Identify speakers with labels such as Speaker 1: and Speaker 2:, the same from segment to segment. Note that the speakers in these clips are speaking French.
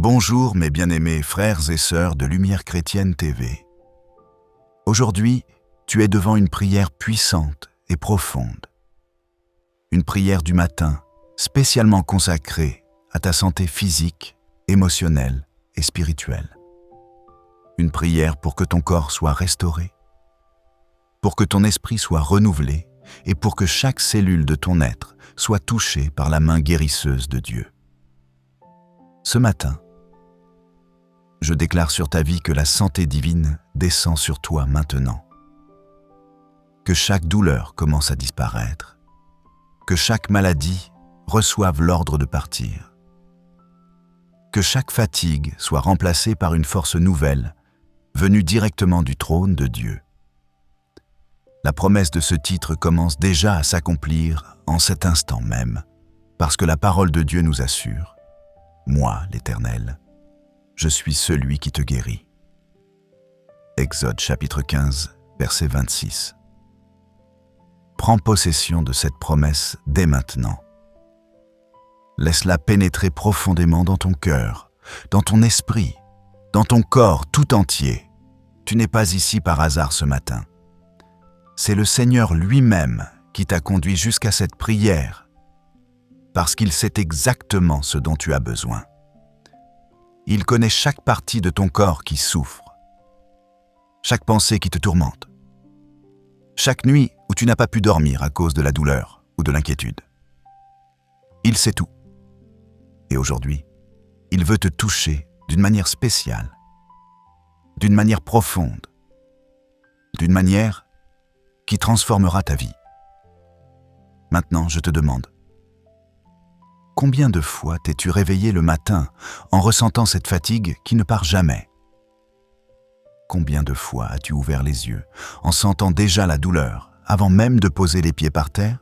Speaker 1: Bonjour mes bien-aimés frères et sœurs de Lumière Chrétienne TV. Aujourd'hui, tu es devant une prière puissante et profonde. Une prière du matin, spécialement consacrée à ta santé physique, émotionnelle et spirituelle. Une prière pour que ton corps soit restauré, pour que ton esprit soit renouvelé et pour que chaque cellule de ton être soit touchée par la main guérisseuse de Dieu. Ce matin, je déclare sur ta vie que la santé divine descend sur toi maintenant. Que chaque douleur commence à disparaître. Que chaque maladie reçoive l'ordre de partir. Que chaque fatigue soit remplacée par une force nouvelle, venue directement du trône de Dieu. La promesse de ce titre commence déjà à s'accomplir en cet instant même, parce que la parole de Dieu nous assure « Moi, l'Éternel, je suis celui qui te guérit. » Exode chapitre 15, verset 26. Prends possession de cette promesse dès maintenant. Laisse-la pénétrer profondément dans ton cœur, dans ton esprit, dans ton corps tout entier. Tu n'es pas ici par hasard ce matin. C'est le Seigneur lui-même qui t'a conduit jusqu'à cette prière, parce qu'il sait exactement ce dont tu as besoin. Il connaît chaque partie de ton corps qui souffre, chaque pensée qui te tourmente, chaque nuit où tu n'as pas pu dormir à cause de la douleur ou de l'inquiétude. Il sait tout. Et aujourd'hui, il veut te toucher d'une manière spéciale, d'une manière profonde, d'une manière qui transformera ta vie. Maintenant, je te demande, combien de fois t'es-tu réveillé le matin en ressentant cette fatigue qui ne part jamais? Combien de fois as-tu ouvert les yeux en sentant déjà la douleur avant même de poser les pieds par terre?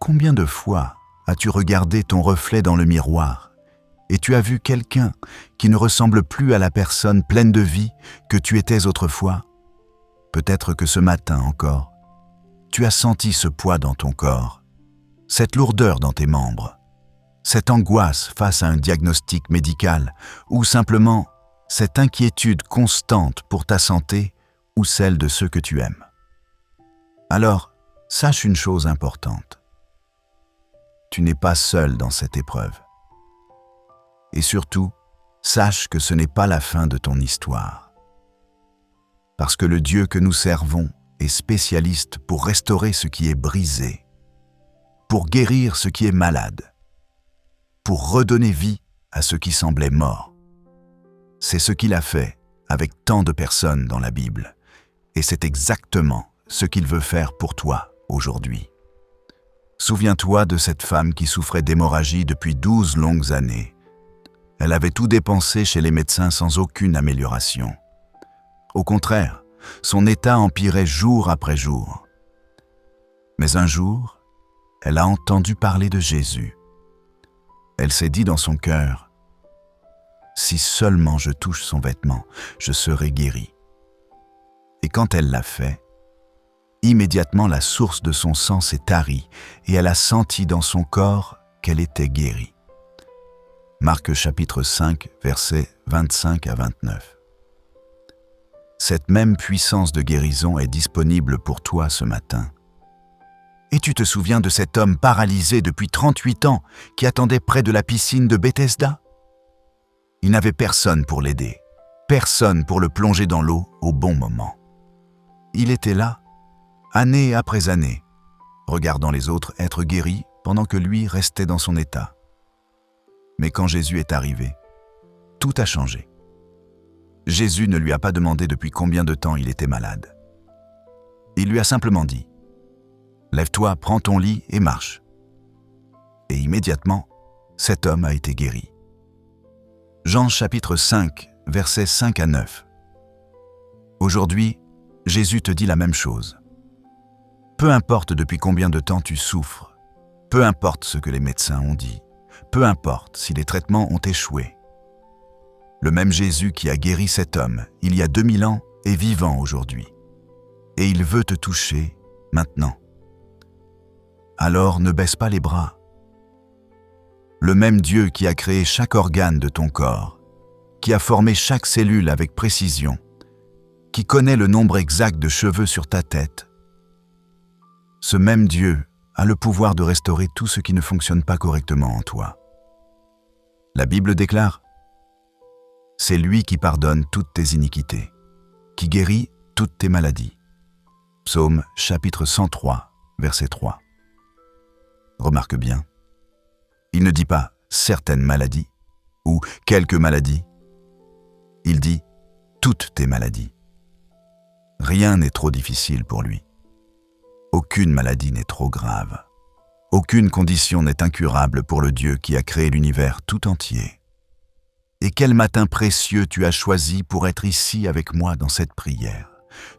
Speaker 1: Combien de fois as-tu regardé ton reflet dans le miroir et tu as vu quelqu'un qui ne ressemble plus à la personne pleine de vie que tu étais autrefois? Peut-être que ce matin encore, tu as senti ce poids dans ton corps, cette lourdeur dans tes membres, cette angoisse face à un diagnostic médical ou simplement cette inquiétude constante pour ta santé ou celle de ceux que tu aimes. Alors, sache une chose importante. Tu n'es pas seul dans cette épreuve. Et surtout, sache que ce n'est pas la fin de ton histoire. Parce que le Dieu que nous servons est spécialiste pour restaurer ce qui est brisé, pour guérir ce qui est malade, pour redonner vie à ce qui semblait mort. C'est ce qu'il a fait avec tant de personnes dans la Bible, et c'est exactement ce qu'il veut faire pour toi aujourd'hui. Souviens-toi de cette femme qui souffrait d'hémorragie depuis 12 longues années. Elle avait tout dépensé chez les médecins sans aucune amélioration. Au contraire, son état empirait jour après jour. Mais un jour, elle a entendu parler de Jésus. Elle s'est dit dans son cœur, « Si seulement je touche son vêtement, je serai guérie. » Et quand elle l'a fait, immédiatement la source de son sang s'est tarie et elle a senti dans son corps qu'elle était guérie. Marc chapitre 5, versets 25 à 29. Cette même puissance de guérison est disponible pour toi ce matin. Et tu te souviens de cet homme paralysé depuis 38 ans qui attendait près de la piscine de Bethesda? Il n'avait personne pour l'aider, personne pour le plonger dans l'eau au bon moment. Il était là, année après année, regardant les autres être guéris pendant que lui restait dans son état. Mais quand Jésus est arrivé, tout a changé. Jésus ne lui a pas demandé depuis combien de temps il était malade. Il lui a simplement dit, « Lève-toi, prends ton lit et marche. » Et immédiatement, cet homme a été guéri. Jean chapitre 5, versets 5 à 9. Aujourd'hui, Jésus te dit la même chose. Peu importe depuis combien de temps tu souffres, peu importe ce que les médecins ont dit, peu importe si les traitements ont échoué. Le même Jésus qui a guéri cet homme il y a 2000 ans est vivant aujourd'hui. Et il veut te toucher maintenant. Alors ne baisse pas les bras. Le même Dieu qui a créé chaque organe de ton corps qui a formé chaque cellule avec précision, qui connaît le nombre exact de cheveux sur ta tête, ce même Dieu a le pouvoir de restaurer tout ce qui ne fonctionne pas correctement en toi. La Bible déclare « C'est lui qui pardonne toutes tes iniquités, qui guérit toutes tes maladies. » Psaume chapitre 103, verset 3. Remarque bien, il ne dit pas « certaines maladies » ou « quelques maladies ». Il dit « toutes tes maladies ». Rien n'est trop difficile pour lui. Aucune maladie n'est trop grave. Aucune condition n'est incurable pour le Dieu qui a créé l'univers tout entier. Et quel matin précieux tu as choisi pour être ici avec moi dans cette prière.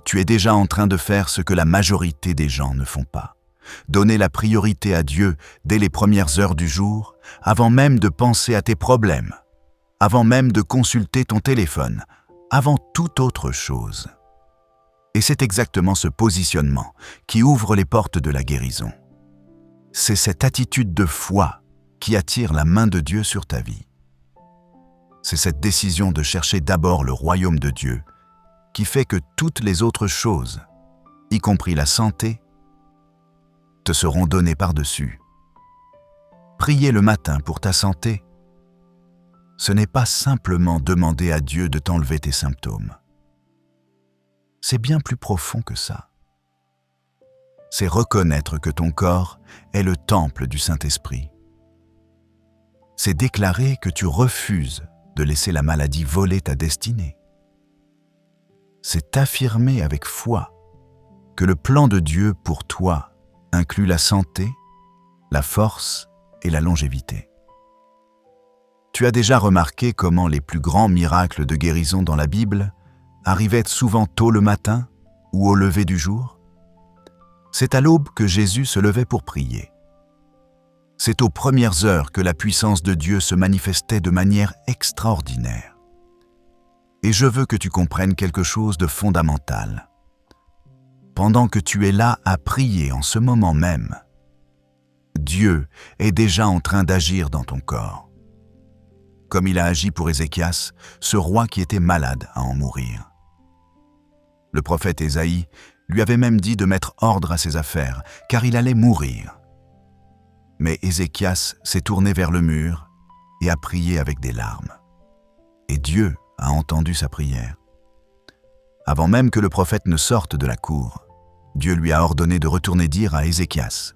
Speaker 1: Tu es déjà en train de faire ce que la majorité des gens ne font pas. Donner la priorité à Dieu dès les premières heures du jour, avant même de penser à tes problèmes, avant même de consulter ton téléphone, avant toute autre chose. Et c'est exactement ce positionnement qui ouvre les portes de la guérison. C'est cette attitude de foi qui attire la main de Dieu sur ta vie. C'est cette décision de chercher d'abord le royaume de Dieu qui fait que toutes les autres choses, y compris la santé, te seront données par-dessus. Prier le matin pour ta santé, ce n'est pas simplement demander à Dieu de t'enlever tes symptômes. C'est bien plus profond que ça. C'est reconnaître que ton corps est le temple du Saint-Esprit. C'est déclarer que tu refuses de laisser la maladie voler ta destinée. C'est affirmer avec foi que le plan de Dieu pour toi inclut la santé, la force et la longévité. Tu as déjà remarqué comment les plus grands miracles de guérison dans la Bible arrivaient souvent tôt le matin ou au lever du jour? C'est à l'aube que Jésus se levait pour prier. C'est aux premières heures que la puissance de Dieu se manifestait de manière extraordinaire. Et je veux que tu comprennes quelque chose de fondamental. Pendant que tu es là à prier en ce moment même, Dieu est déjà en train d'agir dans ton corps. Comme il a agi pour Ézéchias, ce roi qui était malade à en mourir. Le prophète Ésaïe lui avait même dit de mettre ordre à ses affaires, car il allait mourir. Mais Ézéchias s'est tourné vers le mur et a prié avec des larmes. Et Dieu a entendu sa prière. Avant même que le prophète ne sorte de la cour, Dieu lui a ordonné de retourner dire à Ézéchias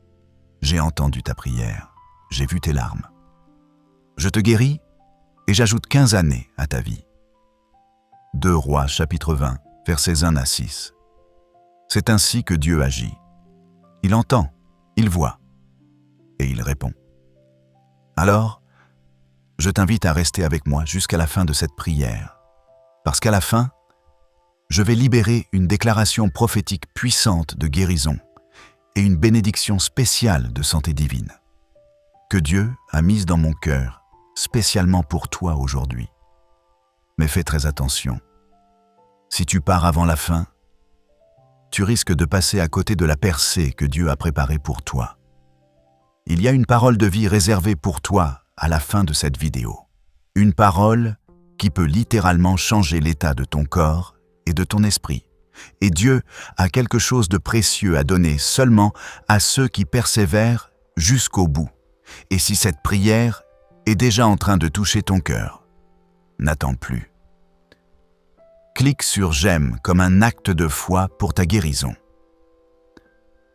Speaker 1: « J'ai entendu ta prière, j'ai vu tes larmes. Je te guéris et j'ajoute 15 années à ta vie. » 2 Rois chapitre 20, versets 1 à 6. C'est ainsi que Dieu agit. Il entend, il voit, et il répond. Alors, je t'invite à rester avec moi jusqu'à la fin de cette prière, parce qu'à la fin, je vais libérer une déclaration prophétique puissante de guérison et une bénédiction spéciale de santé divine, que Dieu a mise dans mon cœur spécialement pour toi aujourd'hui. Mais fais très attention. Si tu pars avant la fin, tu risques de passer à côté de la percée que Dieu a préparée pour toi. Il y a une parole de vie réservée pour toi à la fin de cette vidéo. Une parole qui peut littéralement changer l'état de ton corps et de ton esprit. Et Dieu a quelque chose de précieux à donner seulement à ceux qui persévèrent jusqu'au bout. Et si cette prière est déjà en train de toucher ton cœur, n'attends plus. Clique sur « J'aime » comme un acte de foi pour ta guérison.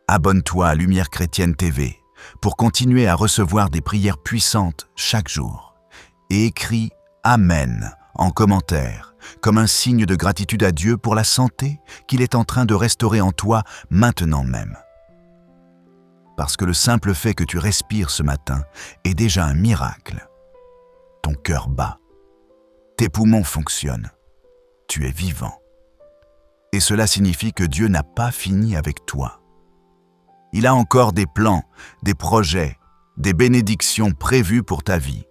Speaker 1: Abonne-toi à Lumière Chrétienne TV pour continuer à recevoir des prières puissantes chaque jour. Et écris « Amen » en commentaire, comme un signe de gratitude à Dieu pour la santé qu'il est en train de restaurer en toi maintenant même. Parce que le simple fait que tu respires ce matin est déjà un miracle. Ton cœur bat, tes poumons fonctionnent, tu es vivant. Et cela signifie que Dieu n'a pas fini avec toi. Il a encore des plans, des projets, des bénédictions prévues pour ta vie.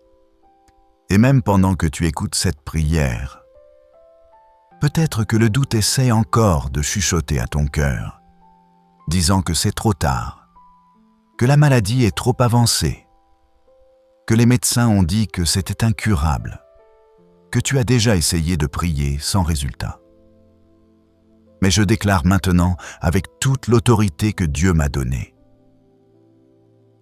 Speaker 1: Et même pendant que tu écoutes cette prière, peut-être que le doute essaie encore de chuchoter à ton cœur, disant que c'est trop tard, que la maladie est trop avancée, que les médecins ont dit que c'était incurable. que tu as déjà essayé de prier sans résultat. Mais je déclare maintenant avec toute l'autorité que Dieu m'a donnée.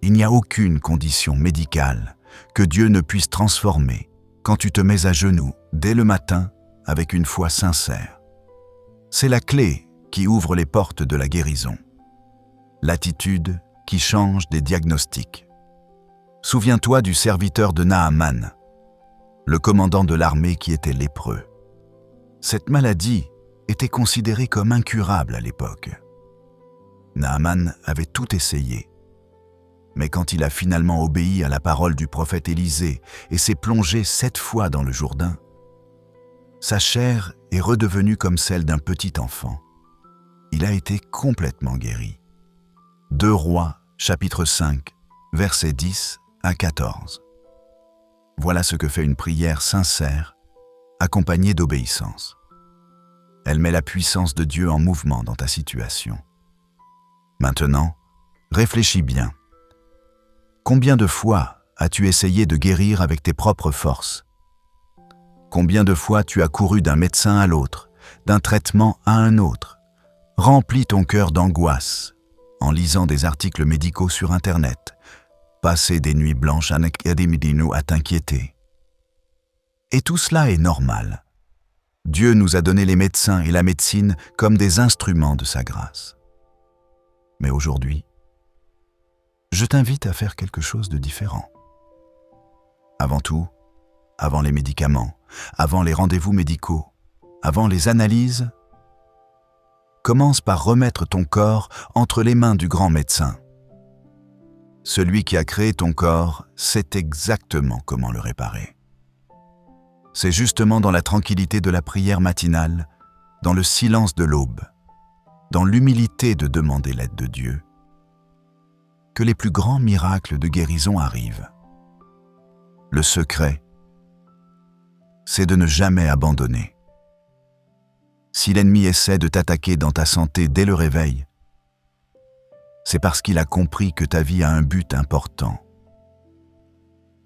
Speaker 1: Il n'y a aucune condition médicale que Dieu ne puisse transformer quand tu te mets à genoux dès le matin avec une foi sincère. C'est la clé qui ouvre les portes de la guérison. L'attitude qui change des diagnostics. Souviens-toi du serviteur de Naaman, le commandant de l'armée qui était lépreux. Cette maladie était considérée comme incurable à l'époque. Naaman avait tout essayé. Mais quand il a finalement obéi à la parole du prophète Élisée et s'est plongé 7 fois dans le Jourdain, sa chair est redevenue comme celle d'un petit enfant. Il a été complètement guéri. 2 Rois, chapitre 5, versets 10 à 14. Voilà ce que fait une prière sincère, accompagnée d'obéissance. Elle met la puissance de Dieu en mouvement dans ta situation. Maintenant, réfléchis bien. Combien de fois as-tu essayé de guérir avec tes propres forces? Combien de fois tu as couru d'un médecin à l'autre, d'un traitement à un autre, rempli ton cœur d'angoisse en lisant des articles médicaux sur Internet, passé des nuits blanches à t'inquiéter? Et tout cela est normal. Dieu nous a donné les médecins et la médecine comme des instruments de sa grâce. Mais aujourd'hui, je t'invite à faire quelque chose de différent. Avant tout, avant les médicaments, avant les rendez-vous médicaux, avant les analyses, commence par remettre ton corps entre les mains du grand médecin. Celui qui a créé ton corps sait exactement comment le réparer. C'est justement dans la tranquillité de la prière matinale, dans le silence de l'aube, dans l'humilité de demander l'aide de Dieu, que les plus grands miracles de guérison arrivent. Le secret, c'est de ne jamais abandonner. Si l'ennemi essaie de t'attaquer dans ta santé dès le réveil, c'est parce qu'il a compris que ta vie a un but important.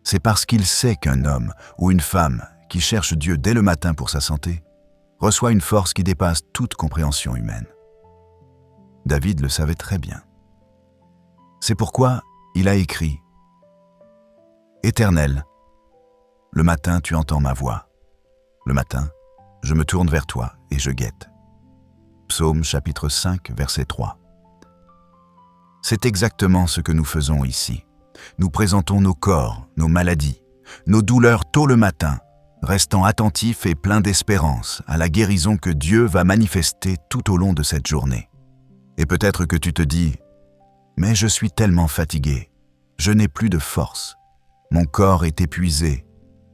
Speaker 1: C'est parce qu'il sait qu'un homme ou une femme qui cherche Dieu dès le matin pour sa santé reçoit une force qui dépasse toute compréhension humaine. David le savait très bien. C'est pourquoi il a écrit « Éternel, le matin tu entends ma voix. Le matin, je me tourne vers toi et je guette. » Psaume chapitre 5, verset 3. C'est exactement ce que nous faisons ici. Nous présentons nos corps, nos maladies, nos douleurs tôt le matin, restant attentifs et pleins d'espérance à la guérison que Dieu va manifester tout au long de cette journée. Et peut-être que tu te dis « Mais je suis tellement fatigué, je n'ai plus de force, mon corps est épuisé,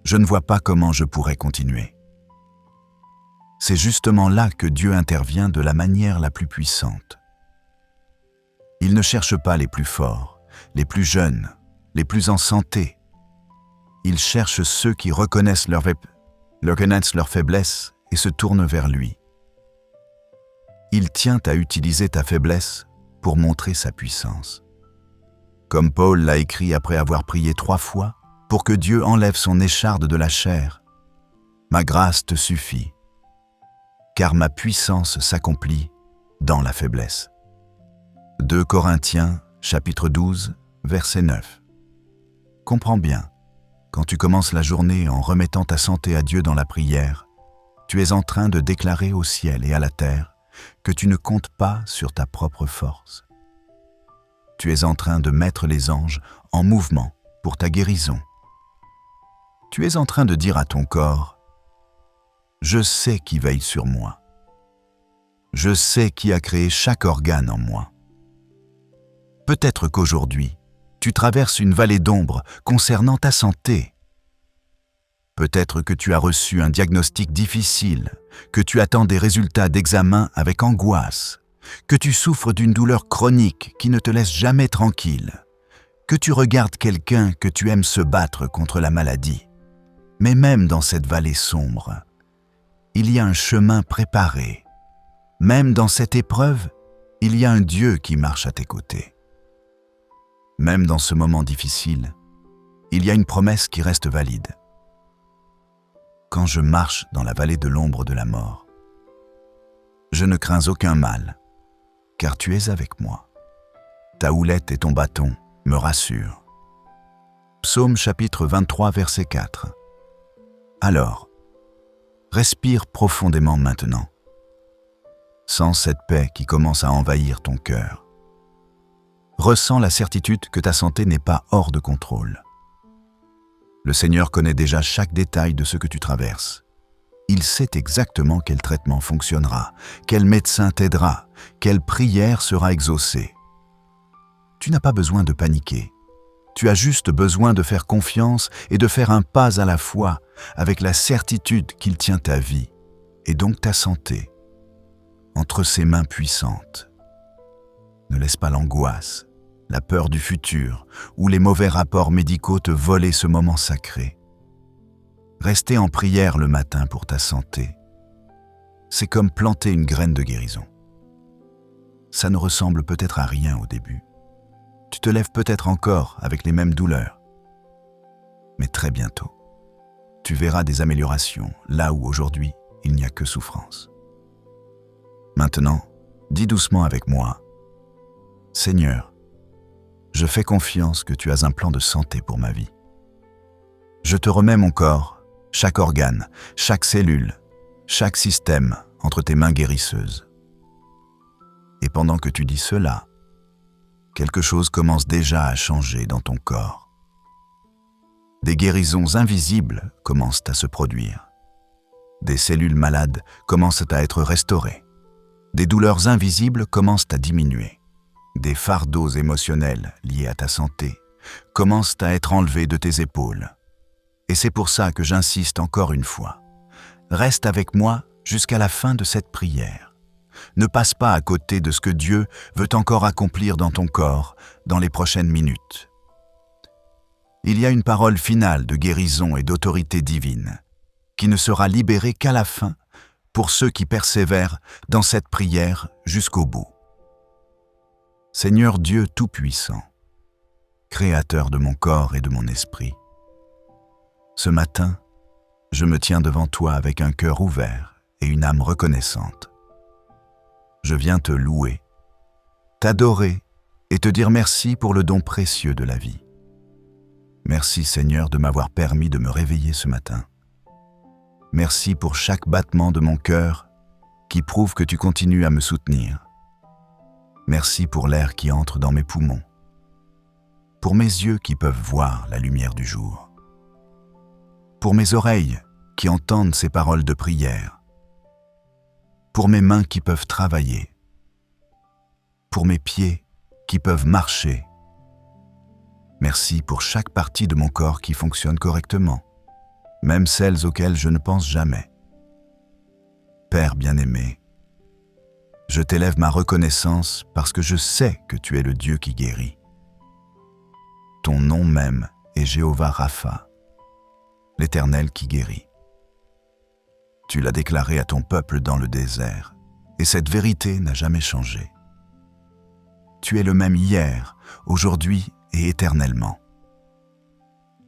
Speaker 1: je ne vois pas comment je pourrais continuer. » C'est justement là que Dieu intervient de la manière la plus puissante. Il ne cherche pas les plus forts, les plus jeunes, les plus en santé. Il cherche ceux qui reconnaissent leur faiblesse et se tournent vers lui. Il tient à utiliser ta faiblesse pour montrer sa puissance. Comme Paul l'a écrit après avoir prié 3 fois pour que Dieu enlève son écharde de la chair. « Ma grâce te suffit, car ma puissance s'accomplit dans la faiblesse. » 2 Corinthiens, chapitre 12, verset 9. Comprends bien, quand tu commences la journée en remettant ta santé à Dieu dans la prière, tu es en train de déclarer au ciel et à la terre que tu ne comptes pas sur ta propre force. Tu es en train de mettre les anges en mouvement pour ta guérison. Tu es en train de dire à ton corps « Je sais qui veille sur moi. Je sais qui a créé chaque organe en moi. » Peut-être qu'aujourd'hui, tu traverses une vallée d'ombre concernant ta santé. Peut-être que tu as reçu un diagnostic difficile, que tu attends des résultats d'examen avec angoisse, que tu souffres d'une douleur chronique qui ne te laisse jamais tranquille, que tu regardes quelqu'un que tu aimes se battre contre la maladie. Mais même dans cette vallée sombre, il y a un chemin préparé. Même dans cette épreuve, il y a un Dieu qui marche à tes côtés. Même dans ce moment difficile, il y a une promesse qui reste valide. quand je marche dans la vallée de l'ombre de la mort. Je ne crains aucun mal, car tu es avec moi. Ta houlette et ton bâton me rassurent. Psaume chapitre 23, verset 4. Alors, respire profondément maintenant. Sens cette paix qui commence à envahir ton cœur. Ressens la certitude que ta santé n'est pas hors de contrôle. Le Seigneur connaît déjà chaque détail de ce que tu traverses. Il sait exactement quel traitement fonctionnera, quel médecin t'aidera, quelle prière sera exaucée. Tu n'as pas besoin de paniquer. Tu as juste besoin de faire confiance et de faire un pas à la fois avec la certitude qu'il tient ta vie et donc ta santé entre ses mains puissantes. Ne laisse pas l'angoisse, la peur du futur ou les mauvais rapports médicaux te voler ce moment sacré. Rester en prière le matin pour ta santé, c'est comme planter une graine de guérison. Ça ne ressemble peut-être à rien au début. Tu te lèves peut-être encore avec les mêmes douleurs. Mais très bientôt, tu verras des améliorations là où aujourd'hui il n'y a que souffrance. Maintenant, dis doucement avec moi, « Seigneur, je fais confiance que tu as un plan de santé pour ma vie. Je te remets mon corps, chaque organe, chaque cellule, chaque système entre tes mains guérisseuses. » Et pendant que tu dis cela, quelque chose commence déjà à changer dans ton corps. Des guérisons invisibles commencent à se produire. Des cellules malades commencent à être restaurées. Des douleurs invisibles commencent à diminuer. Des fardeaux émotionnels liés à ta santé commencent à être enlevés de tes épaules. Et c'est pour ça que j'insiste encore une fois. Reste avec moi jusqu'à la fin de cette prière. Ne passe pas à côté de ce que Dieu veut encore accomplir dans ton corps dans les prochaines minutes. Il y a une parole finale de guérison et d'autorité divine qui ne sera libérée qu'à la fin pour ceux qui persévèrent dans cette prière jusqu'au bout. Seigneur Dieu Tout-Puissant, Créateur de mon corps et de mon esprit, ce matin, je me tiens devant toi avec un cœur ouvert et une âme reconnaissante. Je viens te louer, t'adorer et te dire merci pour le don précieux de la vie. Merci Seigneur de m'avoir permis de me réveiller ce matin. Merci pour chaque battement de mon cœur qui prouve que tu continues à me soutenir. Merci pour l'air qui entre dans mes poumons, pour mes yeux qui peuvent voir la lumière du jour, pour mes oreilles qui entendent ces paroles de prière, pour mes mains qui peuvent travailler, pour mes pieds qui peuvent marcher. Merci pour chaque partie de mon corps qui fonctionne correctement, même celles auxquelles je ne pense jamais. Père bien-aimé, je t'élève ma reconnaissance parce que je sais que tu es le Dieu qui guérit. Ton nom même est Jéhovah Rapha, l'Éternel qui guérit. Tu l'as déclaré à ton peuple dans le désert, et cette vérité n'a jamais changé. Tu es le même hier, aujourd'hui et éternellement.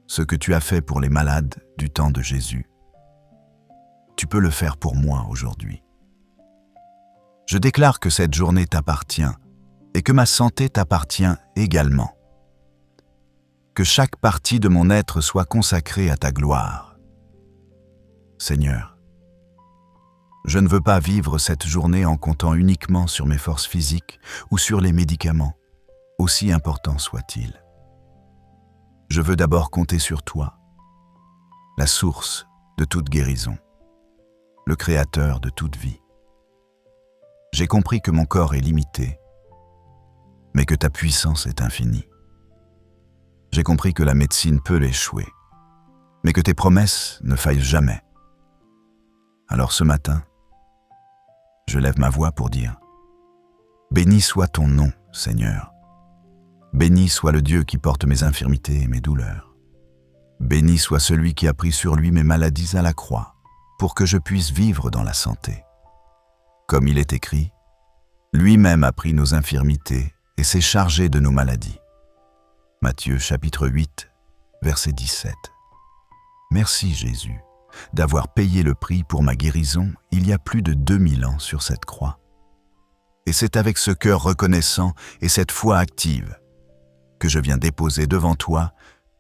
Speaker 1: Ce que tu as fait pour les malades du temps de Jésus, tu peux le faire pour moi aujourd'hui. Je déclare que cette journée t'appartient et que ma santé t'appartient également. Que chaque partie de mon être soit consacrée à ta gloire. Seigneur, je ne veux pas vivre cette journée en comptant uniquement sur mes forces physiques ou sur les médicaments, aussi importants soient-ils. Je veux d'abord compter sur toi, la source de toute guérison, le créateur de toute vie. J'ai compris que mon corps est limité, mais que ta puissance est infinie. J'ai compris que la médecine peut l'échouer, mais que tes promesses ne faillent jamais. Alors ce matin, je lève ma voix pour dire « Béni soit ton nom, Seigneur. Béni soit le Dieu qui porte mes infirmités et mes douleurs. Béni soit celui qui a pris sur lui mes maladies à la croix, pour que je puisse vivre dans la santé. Comme il est écrit, lui-même a pris nos infirmités et s'est chargé de nos maladies. » Matthieu chapitre 8, verset 17. Merci Jésus d'avoir payé le prix pour ma guérison il y a plus de 2000 ans sur cette croix. Et c'est avec ce cœur reconnaissant et cette foi active que je viens déposer devant toi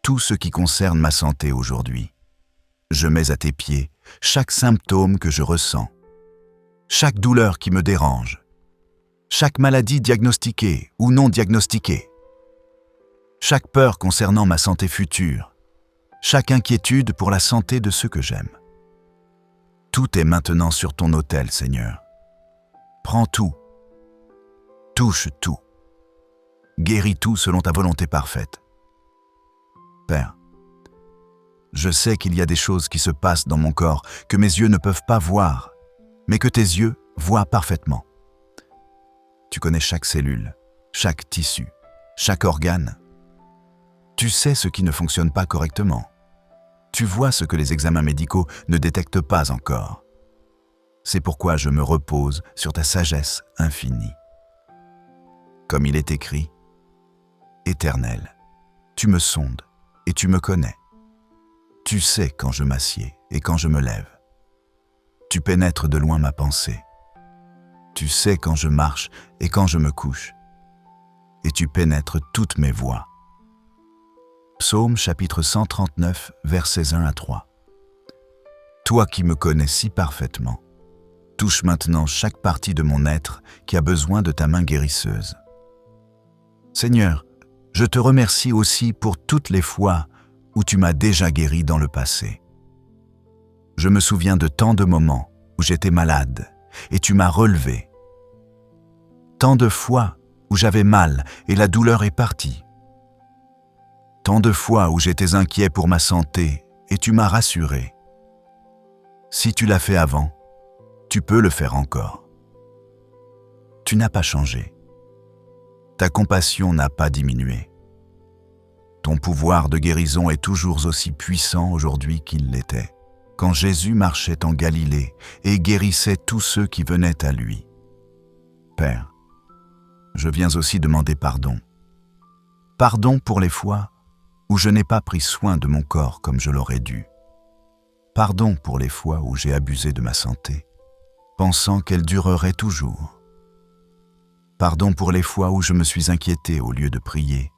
Speaker 1: tout ce qui concerne ma santé aujourd'hui. Je mets à tes pieds chaque symptôme que je ressens, chaque douleur qui me dérange, chaque maladie diagnostiquée ou non diagnostiquée, chaque peur concernant ma santé future, chaque inquiétude pour la santé de ceux que j'aime. Tout est maintenant sur ton autel, Seigneur. Prends tout, touche tout, guéris tout selon ta volonté parfaite. Père, je sais qu'il y a des choses qui se passent dans mon corps que mes yeux ne peuvent pas voir, mais que tes yeux voient parfaitement. Tu connais chaque cellule, chaque tissu, chaque organe. Tu sais ce qui ne fonctionne pas correctement. Tu vois ce que les examens médicaux ne détectent pas encore. C'est pourquoi je me repose sur ta sagesse infinie. Comme il est écrit, « Éternel, tu me sondes et tu me connais. Tu sais quand je m'assieds et quand je me lève. Tu pénètres de loin ma pensée. Tu sais quand je marche et quand je me couche. Et tu pénètres toutes mes voies. » Psaume chapitre 139, versets 1 à 3. Toi qui me connais si parfaitement, touche maintenant chaque partie de mon être qui a besoin de ta main guérisseuse. Seigneur, je te remercie aussi pour toutes les fois où tu m'as déjà guéri dans le passé. Je me souviens de tant de moments où j'étais malade et tu m'as relevé. Tant de fois où j'avais mal et la douleur est partie. Tant de fois où j'étais inquiet pour ma santé et tu m'as rassuré. Si tu l'as fait avant, tu peux le faire encore. Tu n'as pas changé. Ta compassion n'a pas diminué. Ton pouvoir de guérison est toujours aussi puissant aujourd'hui qu'il l'était, quand Jésus marchait en Galilée et guérissait tous ceux qui venaient à lui. Père, je viens aussi demander pardon. Pardon pour les fois où je n'ai pas pris soin de mon corps comme je l'aurais dû. Pardon pour les fois où j'ai abusé de ma santé, pensant qu'elle durerait toujours. Pardon pour les fois où je me suis inquiété au lieu de prier,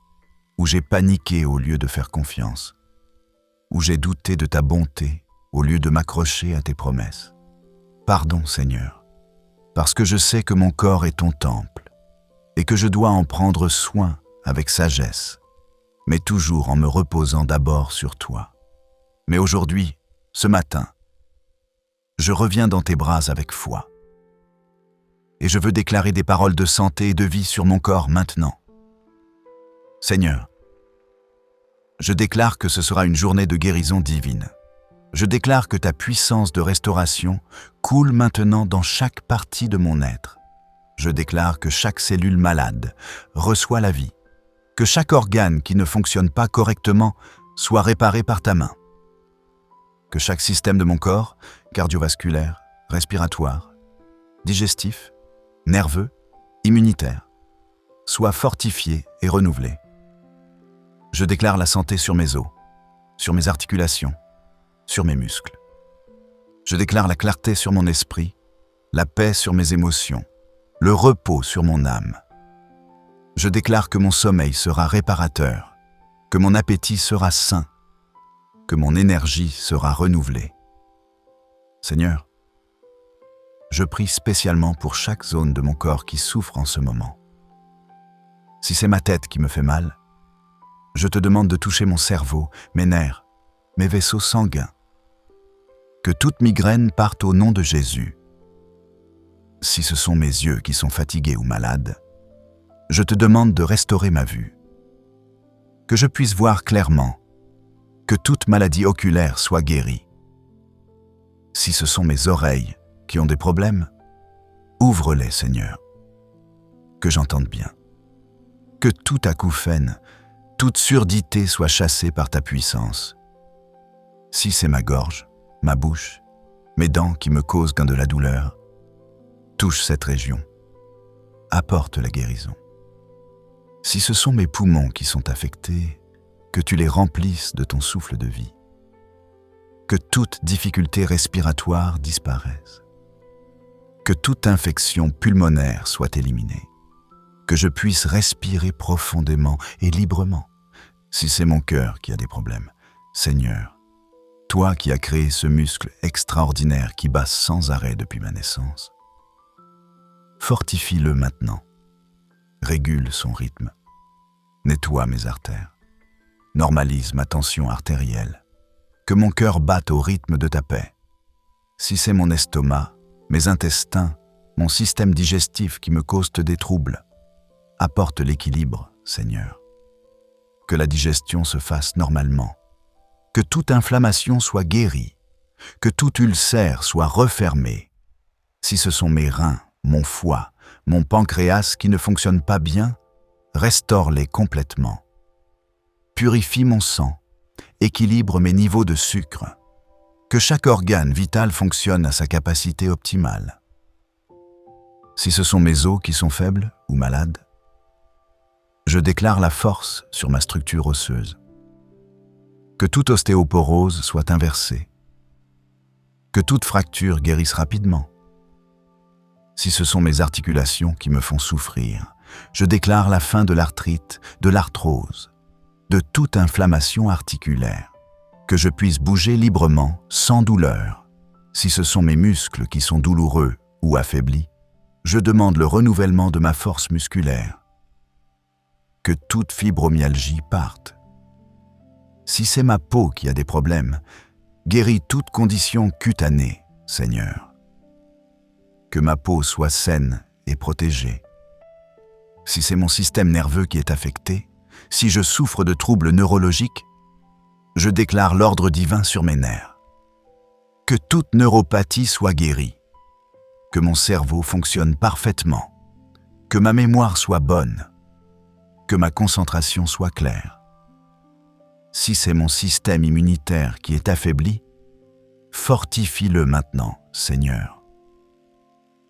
Speaker 1: où j'ai paniqué au lieu de faire confiance, où j'ai douté de ta bonté au lieu de m'accrocher à tes promesses. Pardon, Seigneur, parce que je sais que mon corps est ton temple et que je dois en prendre soin avec sagesse, mais toujours en me reposant d'abord sur toi. Mais aujourd'hui, ce matin, je reviens dans tes bras avec foi. Et je veux déclarer des paroles de santé et de vie sur mon corps maintenant. Seigneur, je déclare que ce sera une journée de guérison divine. Je déclare que ta puissance de restauration coule maintenant dans chaque partie de mon être. Je déclare que chaque cellule malade reçoit la vie, que chaque organe qui ne fonctionne pas correctement soit réparé par ta main, que chaque système de mon corps, cardiovasculaire, respiratoire, digestif, nerveux, immunitaire, soit fortifié et renouvelé. Je déclare la santé sur mes os, sur mes articulations, sur mes muscles. Je déclare la clarté sur mon esprit, la paix sur mes émotions, le repos sur mon âme. Je déclare que mon sommeil sera réparateur, que mon appétit sera sain, que mon énergie sera renouvelée. Seigneur, je prie spécialement pour chaque zone de mon corps qui souffre en ce moment. Si c'est ma tête qui me fait mal, je te demande de toucher mon cerveau, mes nerfs, mes vaisseaux sanguins. Que toute migraine parte au nom de Jésus. Si ce sont mes yeux qui sont fatigués ou malades, je te demande de restaurer ma vue. Que je puisse voir clairement, que toute maladie oculaire soit guérie. Si ce sont mes oreilles qui ont des problèmes, ouvre-les, Seigneur. Que j'entende bien. Que tout acouphène, toute surdité soit chassée par ta puissance. Si c'est ma gorge, ma bouche, mes dents qui me causent de la douleur, touche cette région. Apporte la guérison. Si ce sont mes poumons qui sont affectés, que tu les remplisses de ton souffle de vie. Que toute difficulté respiratoire disparaisse. Que toute infection pulmonaire soit éliminée. Que je puisse respirer profondément et librement. Si c'est mon cœur qui a des problèmes, Seigneur, toi qui as créé ce muscle extraordinaire qui bat sans arrêt depuis ma naissance, fortifie-le maintenant. Régule son rythme. Nettoie mes artères. Normalise ma tension artérielle. Que mon cœur batte au rythme de ta paix. Si c'est mon estomac, mes intestins, mon système digestif qui me causent des troubles, apporte l'équilibre, Seigneur. Que la digestion se fasse normalement. Que toute inflammation soit guérie. Que tout ulcère soit refermé. Si ce sont mes reins, mon foie, mon pancréas qui ne fonctionnent pas bien, restaure-les complètement. Purifie mon sang. Équilibre mes niveaux de sucre. Que chaque organe vital fonctionne à sa capacité optimale. Si ce sont mes os qui sont faibles ou malades, je déclare la force sur ma structure osseuse. Que toute ostéoporose soit inversée. Que toute fracture guérisse rapidement. Si ce sont mes articulations qui me font souffrir, je déclare la fin de l'arthrite, de l'arthrose, de toute inflammation articulaire. Que je puisse bouger librement, sans douleur. Si ce sont mes muscles qui sont douloureux ou affaiblis, je demande le renouvellement de ma force musculaire. Que toute fibromyalgie parte. Si c'est ma peau qui a des problèmes, guéris toute condition cutanée, Seigneur. Que ma peau soit saine et protégée. Si c'est mon système nerveux qui est affecté, si je souffre de troubles neurologiques, je déclare l'ordre divin sur mes nerfs. Que toute neuropathie soit guérie. Que mon cerveau fonctionne parfaitement. Que ma mémoire soit bonne. Que ma concentration soit claire. Si c'est mon système immunitaire qui est affaibli, fortifie-le maintenant, Seigneur.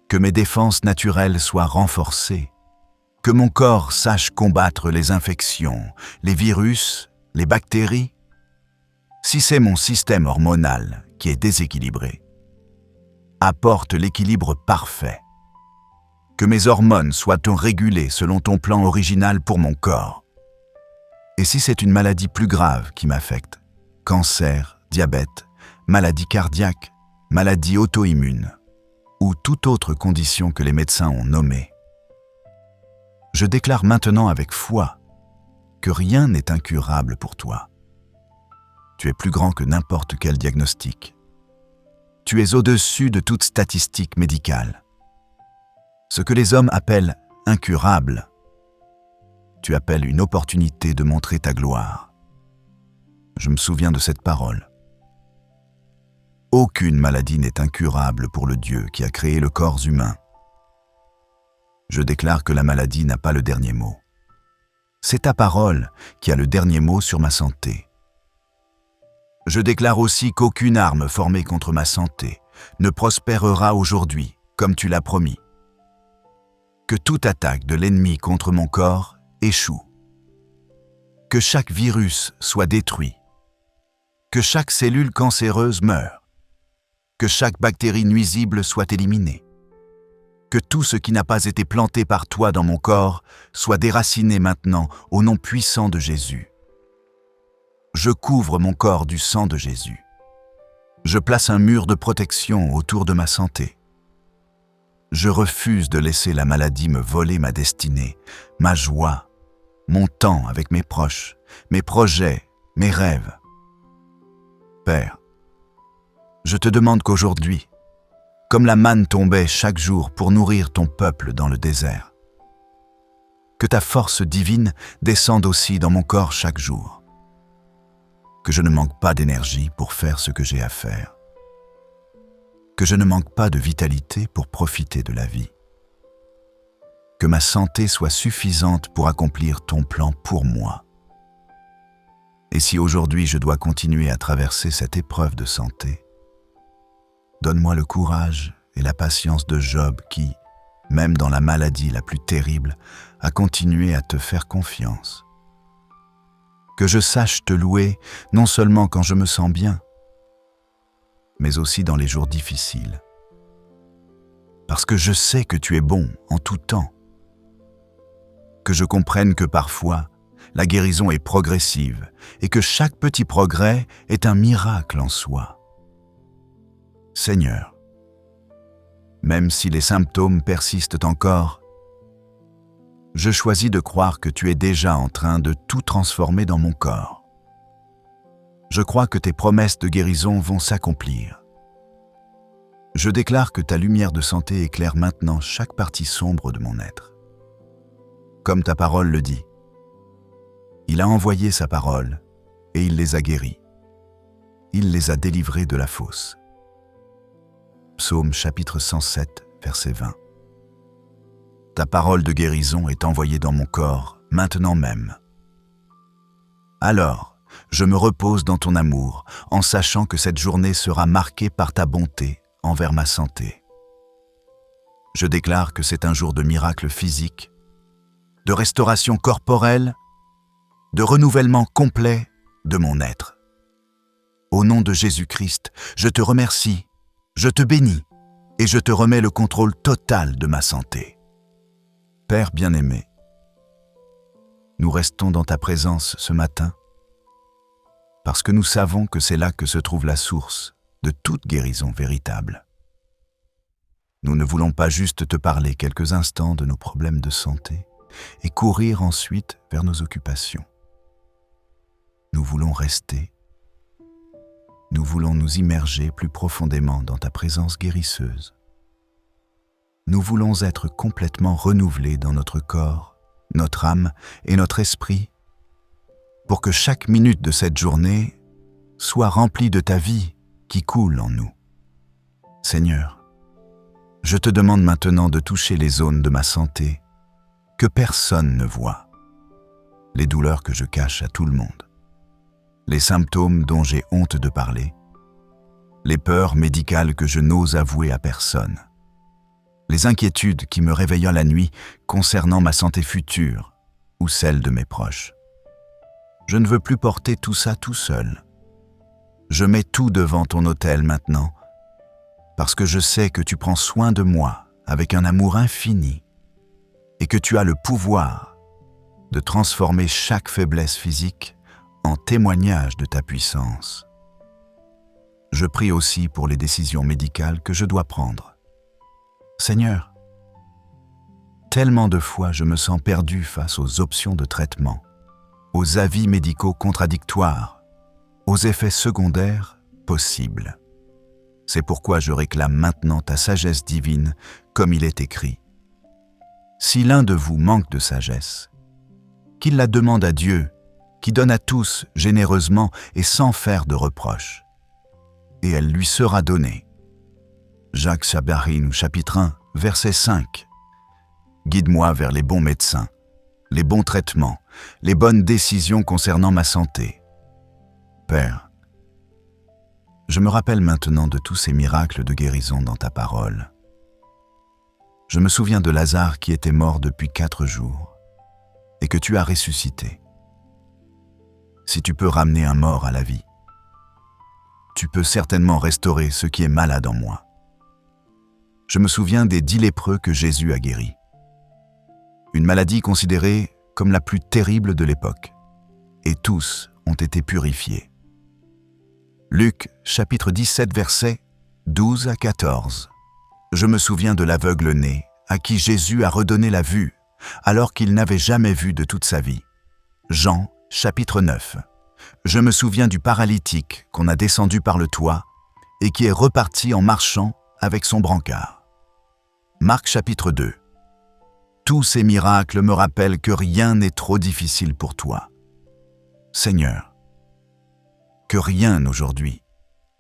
Speaker 1: Que mes défenses naturelles soient renforcées. Que mon corps sache combattre les infections, les virus, les bactéries. Si c'est mon système hormonal qui est déséquilibré, apporte l'équilibre parfait. Que mes hormones soient régulées selon ton plan original pour mon corps. Et si c'est une maladie plus grave qui m'affecte, cancer, diabète, maladie cardiaque, maladie auto-immune, ou toute autre condition que les médecins ont nommée, je déclare maintenant avec foi que rien n'est incurable pour toi. Tu es plus grand que n'importe quel diagnostic. Tu es au-dessus de toute statistique médicale. Ce que les hommes appellent incurable, tu appelles une opportunité de montrer ta gloire. Je me souviens de cette parole. Aucune maladie n'est incurable pour le Dieu qui a créé le corps humain. Je déclare que la maladie n'a pas le dernier mot. C'est ta parole qui a le dernier mot sur ma santé. Je déclare aussi qu'aucune arme formée contre ma santé ne prospérera aujourd'hui, comme tu l'as promis. Que toute attaque de l'ennemi contre mon corps échoue. Que chaque virus soit détruit. Que chaque cellule cancéreuse meure. Que chaque bactérie nuisible soit éliminée. Que tout ce qui n'a pas été planté par toi dans mon corps soit déraciné maintenant au nom puissant de Jésus. Je couvre mon corps du sang de Jésus. Je place un mur de protection autour de ma santé. Je refuse de laisser la maladie me voler ma destinée, ma joie, mon temps avec mes proches, mes projets, mes rêves. Père, je te demande qu'aujourd'hui, comme la manne tombait chaque jour pour nourrir ton peuple dans le désert, que ta force divine descende aussi dans mon corps chaque jour. Que je ne manque pas d'énergie pour faire ce que j'ai à faire. Que je ne manque pas de vitalité pour profiter de la vie. Que ma santé soit suffisante pour accomplir ton plan pour moi. Et si aujourd'hui je dois continuer à traverser cette épreuve de santé, donne-moi le courage et la patience de Job qui, même dans la maladie la plus terrible, a continué à te faire confiance. Que je sache te louer non seulement quand je me sens bien, mais aussi dans les jours difficiles. Parce que je sais que tu es bon en tout temps. Que je comprenne que parfois, la guérison est progressive et que chaque petit progrès est un miracle en soi. Seigneur, même si les symptômes persistent encore, je choisis de croire que tu es déjà en train de tout transformer dans mon corps. Je crois que tes promesses de guérison vont s'accomplir. Je déclare que ta lumière de santé éclaire maintenant chaque partie sombre de mon être. Comme ta parole le dit, il a envoyé sa parole et il les a guéris. Il les a délivrés de la fosse. Psaume chapitre 107, verset 20. Ta parole de guérison est envoyée dans mon corps, maintenant même. Alors, je me repose dans ton amour, en sachant que cette journée sera marquée par ta bonté envers ma santé. Je déclare que c'est un jour de miracle physique, de restauration corporelle, de renouvellement complet de mon être. Au nom de Jésus-Christ, je te remercie, je te bénis et je te remets le contrôle total de ma santé. Père bien-aimé, nous restons dans ta présence ce matin parce que nous savons que c'est là que se trouve la source de toute guérison véritable. Nous ne voulons pas juste te parler quelques instants de nos problèmes de santé et courir ensuite vers nos occupations. Nous voulons rester. Nous voulons nous immerger plus profondément dans ta présence guérisseuse. Nous voulons être complètement renouvelés dans notre corps, notre âme et notre esprit pour que chaque minute de cette journée soit remplie de ta vie qui coule en nous. Seigneur, je te demande maintenant de toucher les zones de ma santé que personne ne voit, les douleurs que je cache à tout le monde, les symptômes dont j'ai honte de parler, les peurs médicales que je n'ose avouer à personne, les inquiétudes qui me réveillent la nuit concernant ma santé future ou celle de mes proches. Je ne veux plus porter tout ça tout seul. Je mets tout devant ton autel maintenant, parce que je sais que tu prends soin de moi avec un amour infini et que tu as le pouvoir de transformer chaque faiblesse physique en témoignage de ta puissance. Je prie aussi pour les décisions médicales que je dois prendre. Seigneur, tellement de fois je me sens perdu face aux options de traitement, aux avis médicaux contradictoires, aux effets secondaires possibles. C'est pourquoi je réclame maintenant ta sagesse divine, comme il est écrit. Si l'un de vous manque de sagesse, qu'il la demande à Dieu, qui donne à tous généreusement et sans faire de reproches, et elle lui sera donnée. Jacques Chabarin, chapitre 1, verset 5. Guide-moi vers les bons médecins, les bons traitements, les bonnes décisions concernant ma santé. Père, je me rappelle maintenant de tous ces miracles de guérison dans ta parole. Je me souviens de Lazare qui était mort depuis 4 jours et que tu as ressuscité. Si tu peux ramener un mort à la vie, tu peux certainement restaurer ce qui est malade en moi. Je me souviens des 10 lépreux que Jésus a guéris. Une maladie considérée comme la plus terrible de l'époque, et tous ont été purifiés. Luc, chapitre 17, versets 12 à 14. Je me souviens de l'aveugle-né, à qui Jésus a redonné la vue, alors qu'il n'avait jamais vu de toute sa vie. Jean, chapitre 9. Je me souviens du paralytique qu'on a descendu par le toit et qui est reparti en marchant avec son brancard. Marc, chapitre 2. Tous ces miracles me rappellent que rien n'est trop difficile pour toi. Seigneur, que rien aujourd'hui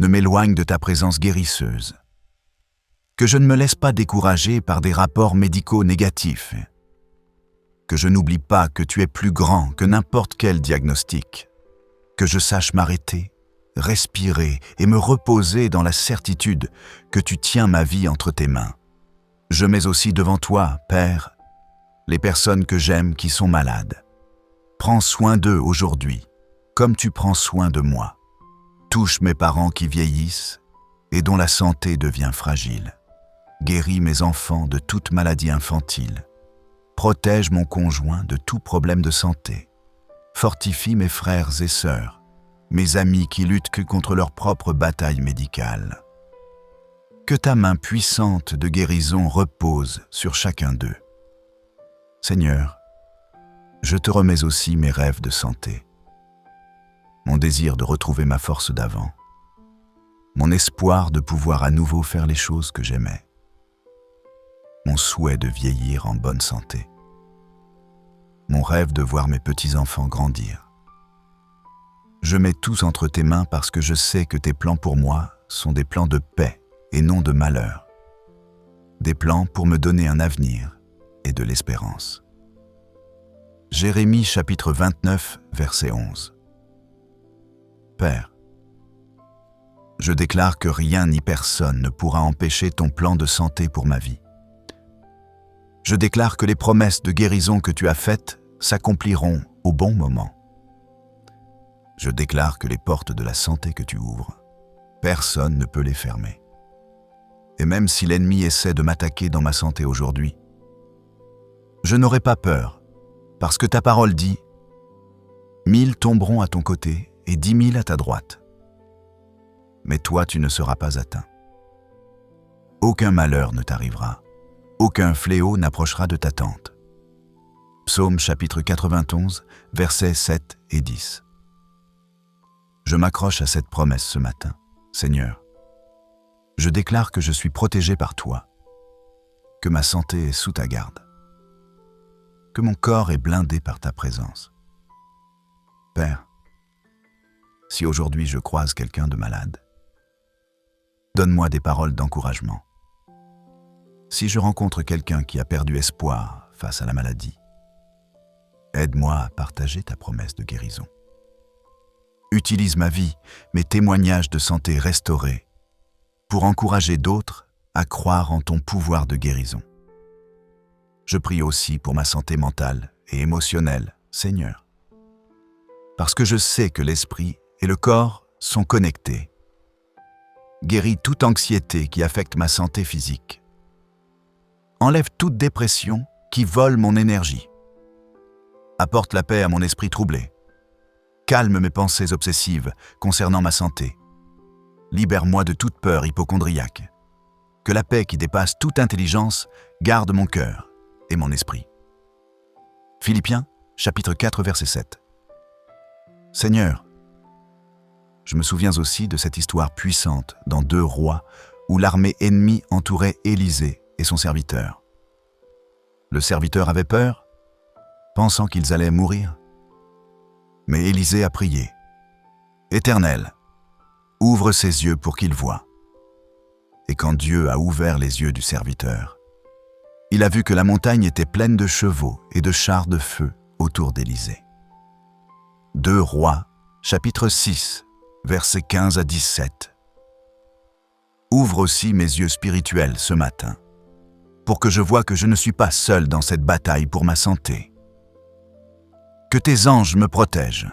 Speaker 1: ne m'éloigne de ta présence guérisseuse. Que je ne me laisse pas décourager par des rapports médicaux négatifs. Que je n'oublie pas que tu es plus grand que n'importe quel diagnostic. Que je sache m'arrêter, respirer et me reposer dans la certitude que tu tiens ma vie entre tes mains. Je mets aussi devant toi, Père, les personnes que j'aime qui sont malades. Prends soin d'eux aujourd'hui, comme tu prends soin de moi. Touche mes parents qui vieillissent, et dont la santé devient fragile. Guéris mes enfants de toute maladie infantile. Protège mon conjoint de tout problème de santé. Fortifie mes frères et sœurs, mes amis qui luttent que contre leur propre bataille médicale. Que ta main puissante de guérison repose sur chacun d'eux. Seigneur, je te remets aussi mes rêves de santé, mon désir de retrouver ma force d'avant, mon espoir de pouvoir à nouveau faire les choses que j'aimais, mon souhait de vieillir en bonne santé, mon rêve de voir mes petits-enfants grandir. Je mets tout entre tes mains parce que je sais que tes plans pour moi sont des plans de paix et non de malheur, des plans pour me donner un avenir et de l'espérance. Jérémie chapitre 29, verset 11. Père, je déclare que rien ni personne ne pourra empêcher ton plan de santé pour ma vie. Je déclare que les promesses de guérison que tu as faites s'accompliront au bon moment. Je déclare que les portes de la santé que tu ouvres, personne ne peut les fermer. Et même si l'ennemi essaie de m'attaquer dans ma santé aujourd'hui, je n'aurai pas peur, parce que ta parole dit « 1000 tomberont à ton côté et 10 000 à ta droite. Mais toi, tu ne seras pas atteint. Aucun malheur ne t'arrivera, aucun fléau n'approchera de ta tente. » Psaume chapitre 91, versets 7 et 10. Je m'accroche à cette promesse ce matin. Seigneur, je déclare que je suis protégé par toi, que ma santé est sous ta garde, que mon corps est blindé par ta présence. Père, si aujourd'hui je croise quelqu'un de malade, donne-moi des paroles d'encouragement. Si je rencontre quelqu'un qui a perdu espoir face à la maladie, aide-moi à partager ta promesse de guérison. Utilise ma vie, mes témoignages de santé restaurés, pour encourager d'autres à croire en ton pouvoir de guérison. Je prie aussi pour ma santé mentale et émotionnelle, Seigneur, parce que je sais que l'esprit et le corps sont connectés. Guéris toute anxiété qui affecte ma santé physique. Enlève toute dépression qui vole mon énergie. Apporte la paix à mon esprit troublé. Calme mes pensées obsessives concernant ma santé. Libère-moi de toute peur hypocondriaque. Que la paix qui dépasse toute intelligence garde mon cœur et mon esprit. Philippiens, chapitre 4, verset 7. Seigneur, je me souviens aussi de cette histoire puissante dans 2 Rois où l'armée ennemie entourait Élisée et son serviteur. Le serviteur avait peur, pensant qu'ils allaient mourir. Mais Élisée a prié. « Éternel, ouvre ses yeux pour qu'il voie. » Et quand Dieu a ouvert les yeux du serviteur, il a vu que la montagne était pleine de chevaux et de chars de feu autour d'Élisée. 2 Rois, chapitre 6, versets 15 à 17. Ouvre aussi mes yeux spirituels ce matin, pour que je voie que je ne suis pas seul dans cette bataille pour ma santé. Que tes anges me protègent.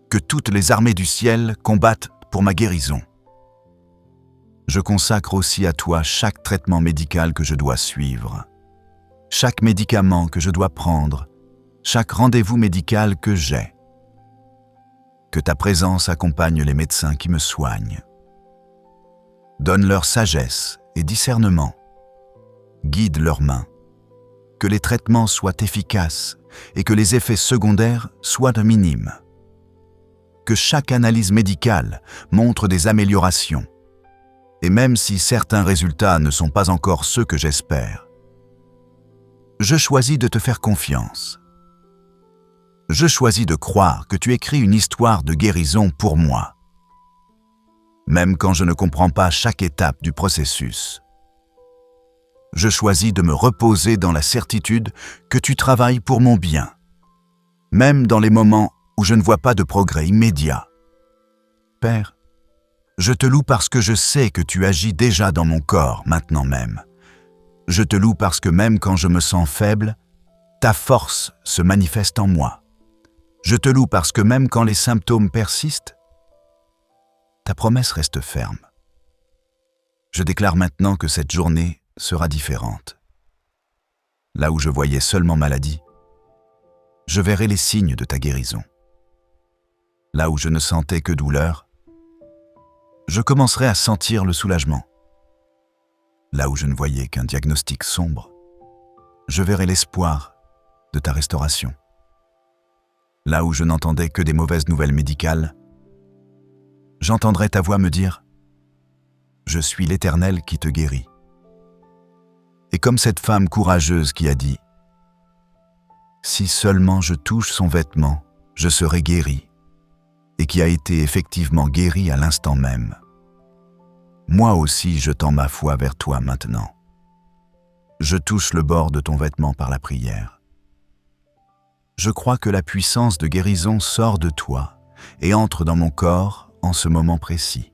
Speaker 1: Que toutes les armées du ciel combattent pour ma guérison. Je consacre aussi à toi chaque traitement médical que je dois suivre, chaque médicament que je dois prendre, chaque rendez-vous médical que j'ai. Que ta présence accompagne les médecins qui me soignent. Donne-leur sagesse et discernement. Guide leurs mains. Que les traitements soient efficaces et que les effets secondaires soient minimes. Que chaque analyse médicale montre des améliorations. Et même si certains résultats ne sont pas encore ceux que j'espère, je choisis de te faire confiance. Je choisis de croire que tu écris une histoire de guérison pour moi, même quand je ne comprends pas chaque étape du processus. Je choisis de me reposer dans la certitude que tu travailles pour mon bien, même dans les moments où je ne vois pas de progrès immédiat. Père, je te loue parce que je sais que tu agis déjà dans mon corps maintenant même. Je te loue parce que même quand je me sens faible, ta force se manifeste en moi. Je te loue parce que même quand les symptômes persistent, ta promesse reste ferme. Je déclare maintenant que cette journée sera différente. Là où je voyais seulement maladie, je verrai les signes de ta guérison. Là où je ne sentais que douleur, je commencerai à sentir le soulagement. Là où je ne voyais qu'un diagnostic sombre, je verrai l'espoir de ta restauration. Là où je n'entendais que des mauvaises nouvelles médicales, j'entendrai ta voix me dire « Je suis l'Éternel qui te guérit ». Et comme cette femme courageuse qui a dit « Si seulement je touche son vêtement, je serai guéri », et qui a été effectivement guérie à l'instant même. Moi aussi je tends ma foi vers toi maintenant. Je touche le bord de ton vêtement par la prière. Je crois que la puissance de guérison sort de toi et entre dans mon corps en ce moment précis.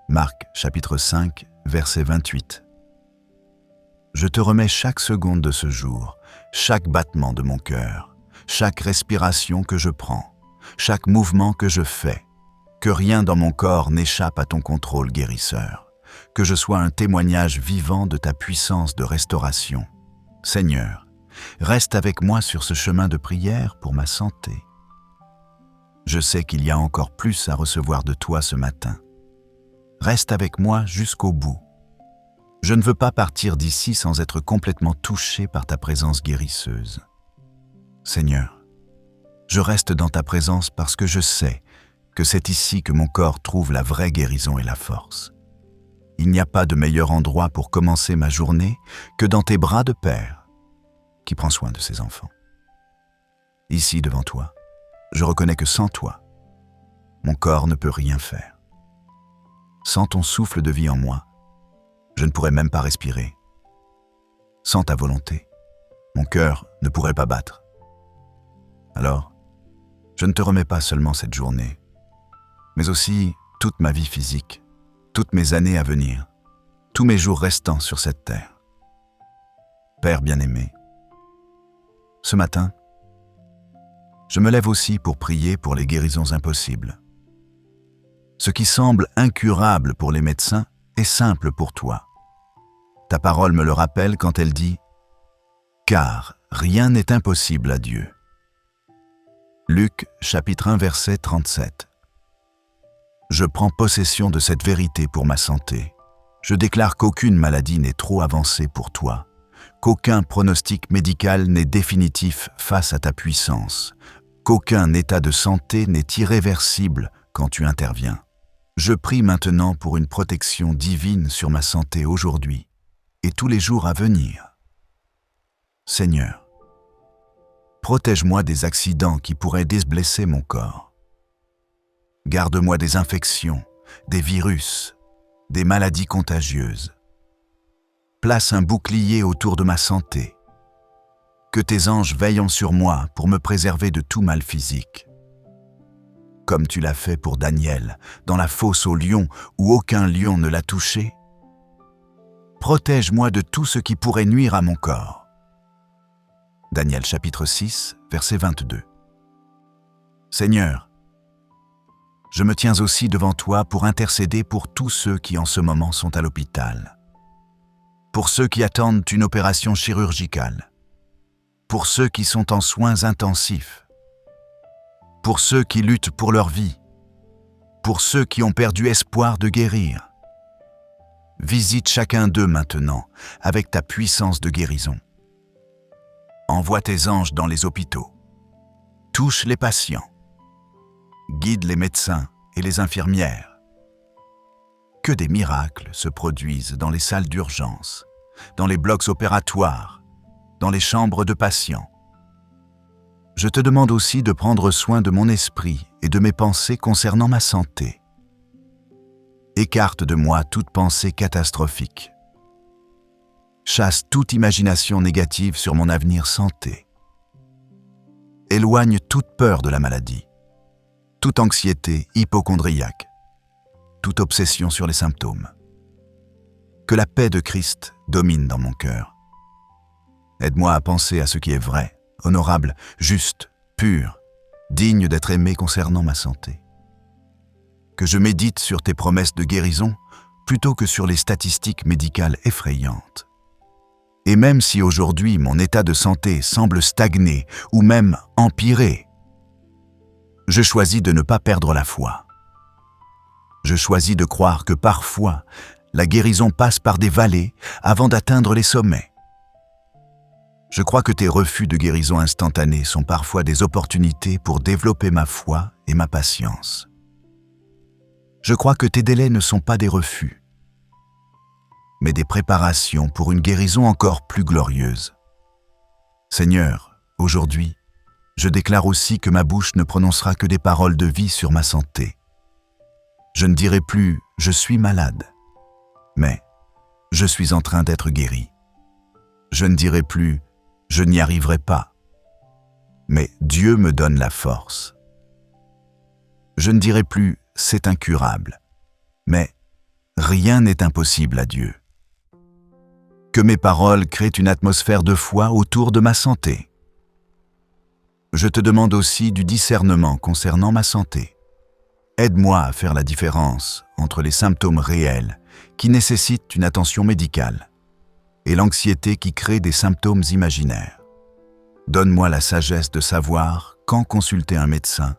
Speaker 1: Marc chapitre 5, verset 28. Je te remets chaque seconde de ce jour, chaque battement de mon cœur, chaque respiration que je prends, chaque mouvement que je fais, que rien dans mon corps n'échappe à ton contrôle guérisseur, que je sois un témoignage vivant de ta puissance de restauration. Seigneur, reste avec moi sur ce chemin de prière pour ma santé. Je sais qu'il y a encore plus à recevoir de toi ce matin. Reste avec moi jusqu'au bout. Je ne veux pas partir d'ici sans être complètement touché par ta présence guérisseuse. Seigneur, je reste dans ta présence parce que je sais que c'est ici que mon corps trouve la vraie guérison et la force. Il n'y a pas de meilleur endroit pour commencer ma journée que dans tes bras de Père, qui prend soin de ses enfants. Ici, devant toi, je reconnais que sans toi, mon corps ne peut rien faire. Sans ton souffle de vie en moi, je ne pourrais même pas respirer. Sans ta volonté, mon cœur ne pourrait pas battre. Alors, je ne te remets pas seulement cette journée, mais aussi toute ma vie physique, toutes mes années à venir, tous mes jours restants sur cette terre. Père bien-aimé, ce matin, je me lève aussi pour prier pour les guérisons impossibles. Ce qui semble incurable pour les médecins est simple pour toi. Ta parole me le rappelle quand elle dit « Car rien n'est impossible à Dieu ». Luc chapitre 1 verset 37. Je prends possession de cette vérité pour ma santé. Je déclare qu'aucune maladie n'est trop avancée pour toi, qu'aucun pronostic médical n'est définitif face à ta puissance, qu'aucun état de santé n'est irréversible quand tu interviens. Je prie maintenant pour une protection divine sur ma santé aujourd'hui et tous les jours à venir. Seigneur, protège-moi des accidents qui pourraient désblesser mon corps. Garde-moi des infections, des virus, des maladies contagieuses. Place un bouclier autour de ma santé. Que tes anges veillent sur moi pour me préserver de tout mal physique. Comme tu l'as fait pour Daniel, dans la fosse aux lions où aucun lion ne l'a touché. Protège-moi de tout ce qui pourrait nuire à mon corps. Daniel chapitre 6, verset 22. Seigneur, je me tiens aussi devant toi pour intercéder pour tous ceux qui en ce moment sont à l'hôpital. Pour ceux qui attendent une opération chirurgicale. Pour ceux qui sont en soins intensifs. Pour ceux qui luttent pour leur vie. Pour ceux qui ont perdu espoir de guérir. Visite chacun d'eux maintenant avec ta puissance de guérison. Envoie tes anges dans les hôpitaux. Touche les patients. Guide les médecins et les infirmières. Que des miracles se produisent dans les salles d'urgence, dans les blocs opératoires, dans les chambres de patients. Je te demande aussi de prendre soin de mon esprit et de mes pensées concernant ma santé. Écarte de moi toute pensée catastrophique. Chasse toute imagination négative sur mon avenir santé. Éloigne toute peur de la maladie, toute anxiété hypocondriaque, toute obsession sur les symptômes. Que la paix de Christ domine dans mon cœur. Aide-moi à penser à ce qui est vrai, honorable, juste, pur, digne d'être aimé concernant ma santé. Que je médite sur tes promesses de guérison plutôt que sur les statistiques médicales effrayantes. Et même si aujourd'hui mon état de santé semble stagner ou même empirer, je choisis de ne pas perdre la foi. Je choisis de croire que parfois, la guérison passe par des vallées avant d'atteindre les sommets. Je crois que tes refus de guérison instantanée sont parfois des opportunités pour développer ma foi et ma patience. Je crois que tes délais ne sont pas des refus, mais des préparations pour une guérison encore plus glorieuse. Seigneur, aujourd'hui, je déclare aussi que ma bouche ne prononcera que des paroles de vie sur ma santé. Je ne dirai plus « je suis malade », mais « je suis en train d'être guéri ». Je ne dirai plus « je n'y arriverai pas », mais Dieu me donne la force. Je ne dirai plus « c'est incurable », mais rien n'est impossible à Dieu. Que mes paroles créent une atmosphère de foi autour de ma santé. Je te demande aussi du discernement concernant ma santé. Aide-moi à faire la différence entre les symptômes réels qui nécessitent une attention médicale et l'anxiété qui crée des symptômes imaginaires. Donne-moi la sagesse de savoir quand consulter un médecin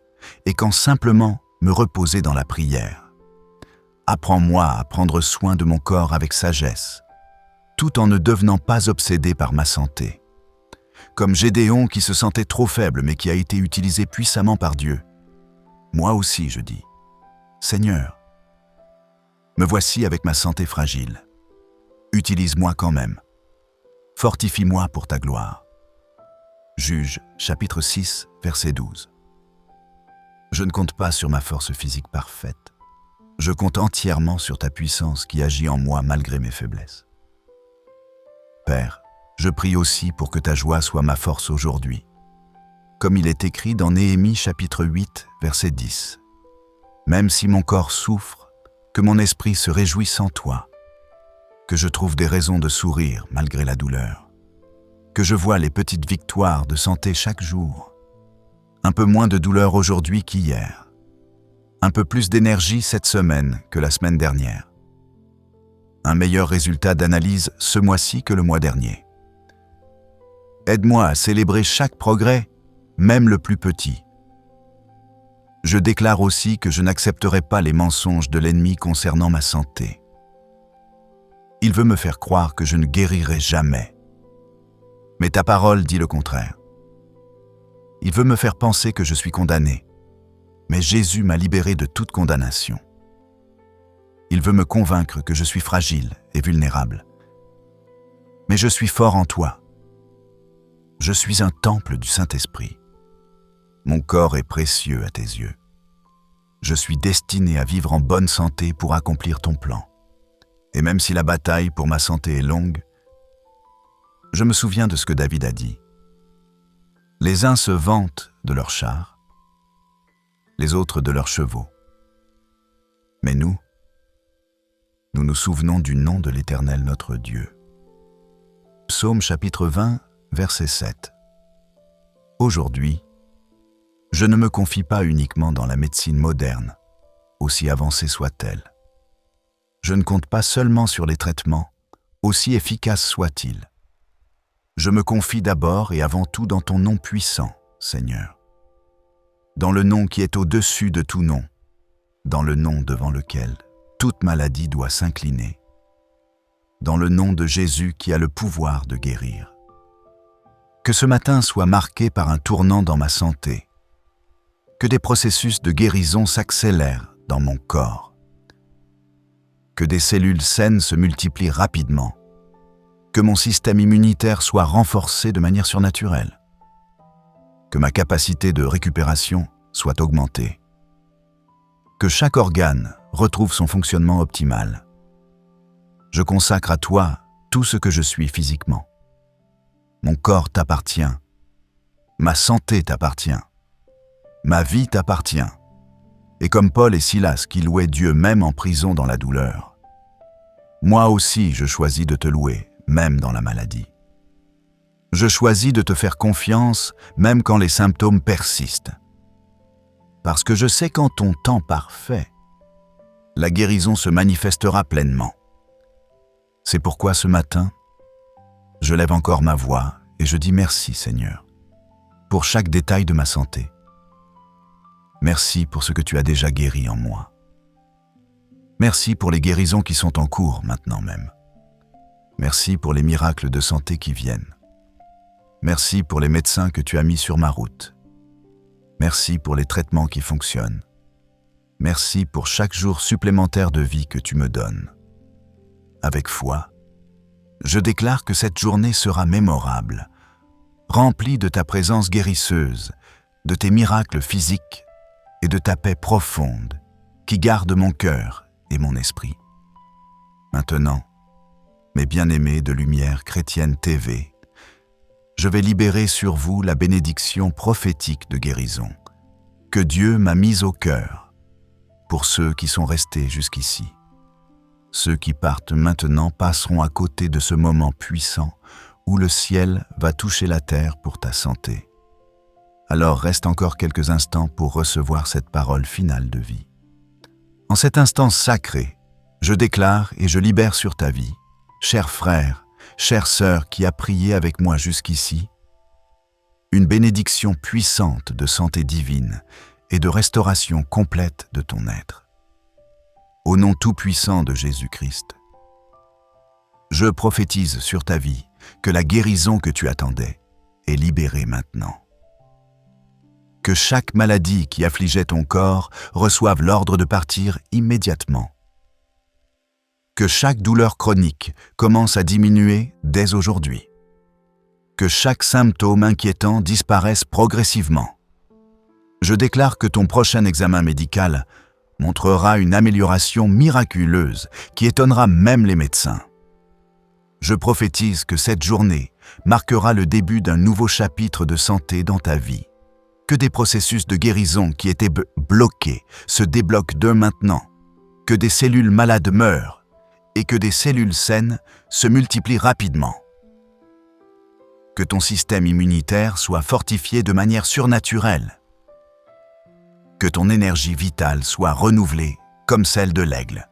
Speaker 1: et quand simplement me reposer dans la prière. Apprends-moi à prendre soin de mon corps avec sagesse, tout en ne devenant pas obsédé par ma santé. Comme Gédéon qui se sentait trop faible mais qui a été utilisé puissamment par Dieu. Moi aussi, je dis, Seigneur, me voici avec ma santé fragile. Utilise-moi quand même. Fortifie-moi pour ta gloire. Juge, chapitre 6, verset 12. Je ne compte pas sur ma force physique parfaite. Je compte entièrement sur ta puissance qui agit en moi malgré mes faiblesses. Père, je prie aussi pour que ta joie soit ma force aujourd'hui, comme il est écrit dans Néhémie chapitre 8, verset 10. Même si mon corps souffre, que mon esprit se réjouisse en toi, que je trouve des raisons de sourire malgré la douleur, que je vois les petites victoires de santé chaque jour, un peu moins de douleur aujourd'hui qu'hier, un peu plus d'énergie cette semaine que la semaine dernière, un meilleur résultat d'analyse ce mois-ci que le mois dernier. Aide-moi à célébrer chaque progrès, même le plus petit. Je déclare aussi que je n'accepterai pas les mensonges de l'ennemi concernant ma santé. Il veut me faire croire que je ne guérirai jamais. Mais ta parole dit le contraire. Il veut me faire penser que je suis condamné. Mais Jésus m'a libéré de toute condamnation. Il veut me convaincre que je suis fragile et vulnérable. Mais je suis fort en toi. Je suis un temple du Saint-Esprit. Mon corps est précieux à tes yeux. Je suis destiné à vivre en bonne santé pour accomplir ton plan. Et même si la bataille pour ma santé est longue, je me souviens de ce que David a dit. Les uns se vantent de leurs chars, les autres de leurs chevaux. Mais nous nous souvenons du nom de l'Éternel notre Dieu. Psaume chapitre 20, verset 7. Aujourd'hui, je ne me confie pas uniquement dans la médecine moderne, aussi avancée soit-elle. Je ne compte pas seulement sur les traitements, aussi efficaces soient-ils. Je me confie d'abord et avant tout dans ton nom puissant, Seigneur. Dans le nom qui est au-dessus de tout nom, dans le nom devant lequel toute maladie doit s'incliner, dans le nom de Jésus qui a le pouvoir de guérir. Que ce matin soit marqué par un tournant dans ma santé, que des processus de guérison s'accélèrent dans mon corps, que des cellules saines se multiplient rapidement, que mon système immunitaire soit renforcé de manière surnaturelle, que ma capacité de récupération soit augmentée, que chaque organe retrouve son fonctionnement optimal. Je consacre à toi tout ce que je suis physiquement. Mon corps t'appartient, ma santé t'appartient, ma vie t'appartient. Et comme Paul et Silas qui louaient Dieu même en prison dans la douleur, moi aussi je choisis de te louer, même dans la maladie. Je choisis de te faire confiance, même quand les symptômes persistent. Parce que je sais qu'en ton temps parfait, la guérison se manifestera pleinement. C'est pourquoi ce matin, je lève encore ma voix et je dis merci Seigneur, pour chaque détail de ma santé. Merci pour ce que tu as déjà guéri en moi. Merci pour les guérisons qui sont en cours maintenant même. Merci pour les miracles de santé qui viennent. Merci pour les médecins que tu as mis sur ma route. Merci pour les traitements qui fonctionnent. Merci pour chaque jour supplémentaire de vie que tu me donnes. Avec foi, je déclare que cette journée sera mémorable, remplie de ta présence guérisseuse, de tes miracles physiques et de ta paix profonde qui garde mon cœur et mon esprit. Maintenant, mes bien-aimés de Lumière Chrétienne TV, je vais libérer sur vous la bénédiction prophétique de guérison que Dieu m'a mise au cœur pour ceux qui sont restés jusqu'ici. Ceux qui partent maintenant passeront à côté de ce moment puissant où le ciel va toucher la terre pour ta santé. Alors reste encore quelques instants pour recevoir cette parole finale de vie. En cet instant sacré, je déclare et je libère sur ta vie, cher frère, chère sœur qui a prié avec moi jusqu'ici, une bénédiction puissante de santé divine et de restauration complète de ton être. Au nom tout-puissant de Jésus-Christ, je prophétise sur ta vie que la guérison que tu attendais est libérée maintenant. Que chaque maladie qui affligeait ton corps reçoive l'ordre de partir immédiatement. Que chaque douleur chronique commence à diminuer dès aujourd'hui. Que chaque symptôme inquiétant disparaisse progressivement. Je déclare que ton prochain examen médical montrera une amélioration miraculeuse qui étonnera même les médecins. Je prophétise que cette journée marquera le début d'un nouveau chapitre de santé dans ta vie. Que des processus de guérison qui étaient bloqués se débloquent dès maintenant. Que des cellules malades meurent et que des cellules saines se multiplient rapidement. Que ton système immunitaire soit fortifié de manière surnaturelle. Que ton énergie vitale soit renouvelée comme celle de l'aigle.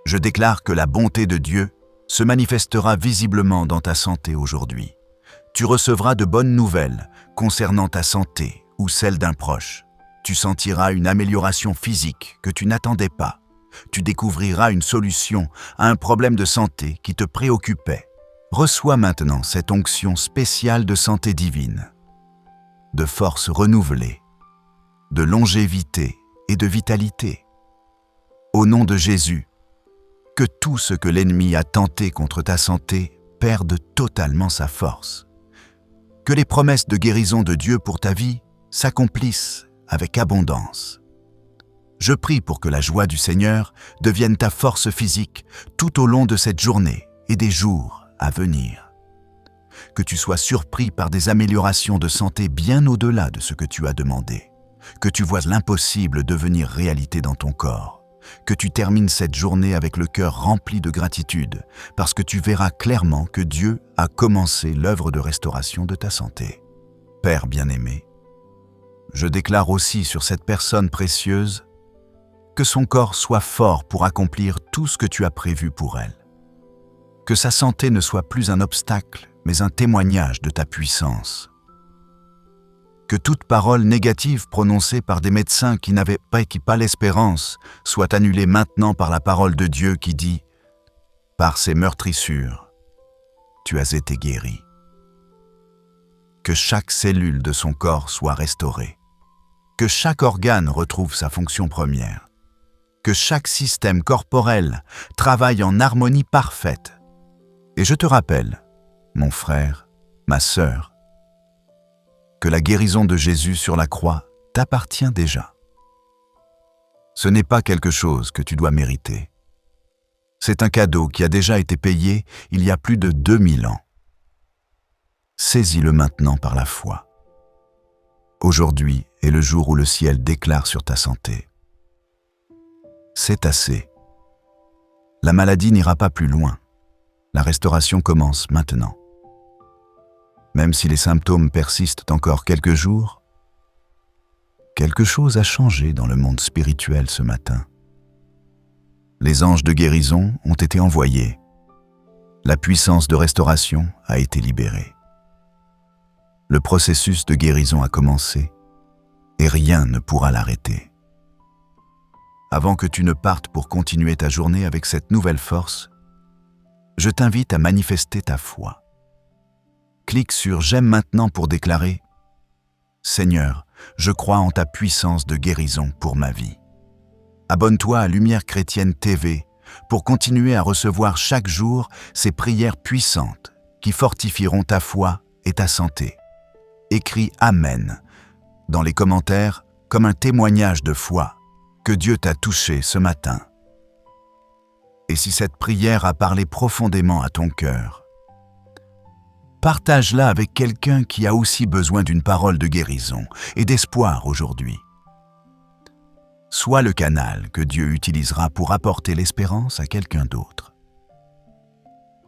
Speaker 1: Je déclare que la bonté de Dieu se manifestera visiblement dans ta santé aujourd'hui. Tu recevras de bonnes nouvelles concernant ta santé ou celle d'un proche. Tu sentiras une amélioration physique que tu n'attendais pas. Tu découvriras une solution à un problème de santé qui te préoccupait. Reçois maintenant cette onction spéciale de santé divine, de force renouvelée, de longévité et de vitalité. Au nom de Jésus, que tout ce que l'ennemi a tenté contre ta santé perde totalement sa force. Que les promesses de guérison de Dieu pour ta vie s'accomplissent avec abondance. Je prie pour que la joie du Seigneur devienne ta force physique tout au long de cette journée et des jours à venir. Que tu sois surpris par des améliorations de santé bien au-delà de ce que tu as demandé. Que tu vois l'impossible devenir réalité dans ton corps. Que tu termines cette journée avec le cœur rempli de gratitude, parce que tu verras clairement que Dieu a commencé l'œuvre de restauration de ta santé. Père bien-aimé, je déclare aussi sur cette personne précieuse que son corps soit fort pour accomplir tout ce que tu as prévu pour elle. Que sa santé ne soit plus un obstacle, mais un témoignage de ta puissance. Que toute parole négative prononcée par des médecins qui n'avaient pas l'espérance soit annulée maintenant par la parole de Dieu qui dit « Par ces meurtrissures, tu as été guéri. » Que chaque cellule de son corps soit restaurée. Que chaque organe retrouve sa fonction première. Que chaque système corporel travaille en harmonie parfaite. Et je te rappelle, mon frère, ma sœur, que la guérison de Jésus sur la croix t'appartient déjà. Ce n'est pas quelque chose que tu dois mériter. C'est un cadeau qui a déjà été payé il y a plus de 2000 ans. Saisis-le maintenant par la foi. Aujourd'hui est le jour où le ciel déclare sur ta santé. C'est assez. La maladie n'ira pas plus loin. La restauration commence maintenant. Même si les symptômes persistent encore quelques jours, quelque chose a changé dans le monde spirituel ce matin. Les anges de guérison ont été envoyés. La puissance de restauration a été libérée. Le processus de guérison a commencé et rien ne pourra l'arrêter. Avant que tu ne partes pour continuer ta journée avec cette nouvelle force, je t'invite à manifester ta foi. Clique sur « J'aime maintenant » pour déclarer « Seigneur, je crois en ta puissance de guérison pour ma vie ». Abonne-toi à Lumière Chrétienne TV pour continuer à recevoir chaque jour ces prières puissantes qui fortifieront ta foi et ta santé. Écris « Amen » dans les commentaires comme un témoignage de foi que Dieu t'a touché ce matin. Et si cette prière a parlé profondément à ton cœur, partage-la avec quelqu'un qui a aussi besoin d'une parole de guérison et d'espoir aujourd'hui. Sois le canal que Dieu utilisera pour apporter l'espérance à quelqu'un d'autre.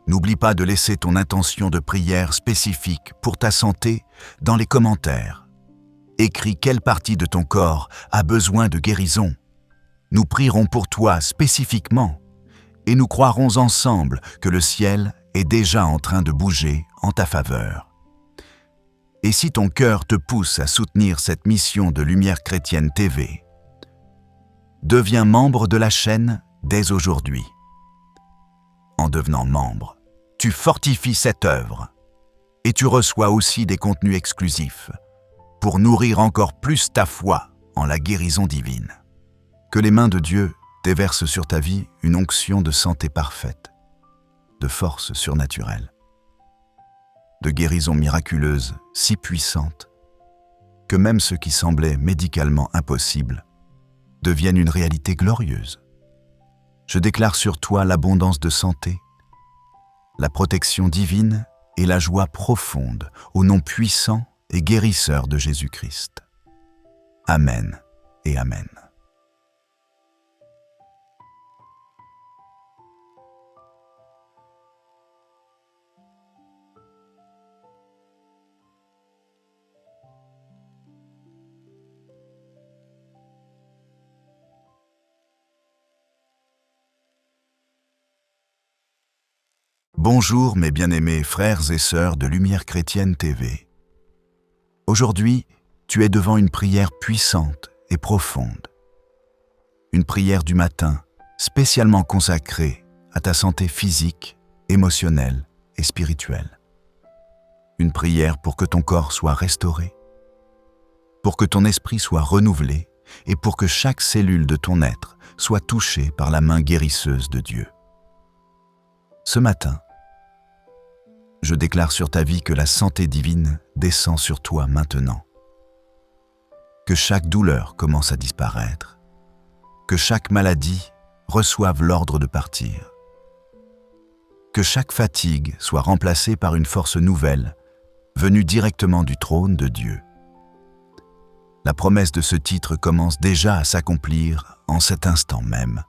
Speaker 1: N'oublie pas de laisser ton intention de prière spécifique pour ta santé dans les commentaires. Écris quelle partie de ton corps a besoin de guérison. Nous prierons pour toi spécifiquement et nous croirons ensemble que le ciel est déjà en train de bouger en ta faveur. Et si ton cœur te pousse à soutenir cette mission de Lumière Chrétienne TV, deviens membre de la chaîne dès aujourd'hui. En devenant membre, tu fortifies cette œuvre et tu reçois aussi des contenus exclusifs pour nourrir encore plus ta foi en la guérison divine. Que les mains de Dieu déversent sur ta vie une onction de santé parfaite, de force surnaturelle, de guérison miraculeuse si puissante que même ce qui semblait médicalement impossible devienne une réalité glorieuse. Je déclare sur toi l'abondance de santé, la protection divine et la joie profonde au nom puissant et guérisseur de Jésus-Christ. Amen et Amen. Bonjour mes bien-aimés frères et sœurs de Lumière Chrétienne TV. Aujourd'hui, tu es devant une prière puissante et profonde. Une prière du matin spécialement consacrée à ta santé physique, émotionnelle et spirituelle. Une prière pour que ton corps soit restauré, pour que ton esprit soit renouvelé et pour que chaque cellule de ton être soit touchée par la main guérisseuse de Dieu. Ce matin, je déclare sur ta vie que la santé divine descend sur toi maintenant. Que chaque douleur commence à disparaître. Que chaque maladie reçoive l'ordre de partir. Que chaque fatigue soit remplacée par une force nouvelle, venue directement du trône de Dieu. La promesse de ce titre commence déjà à s'accomplir en cet instant même,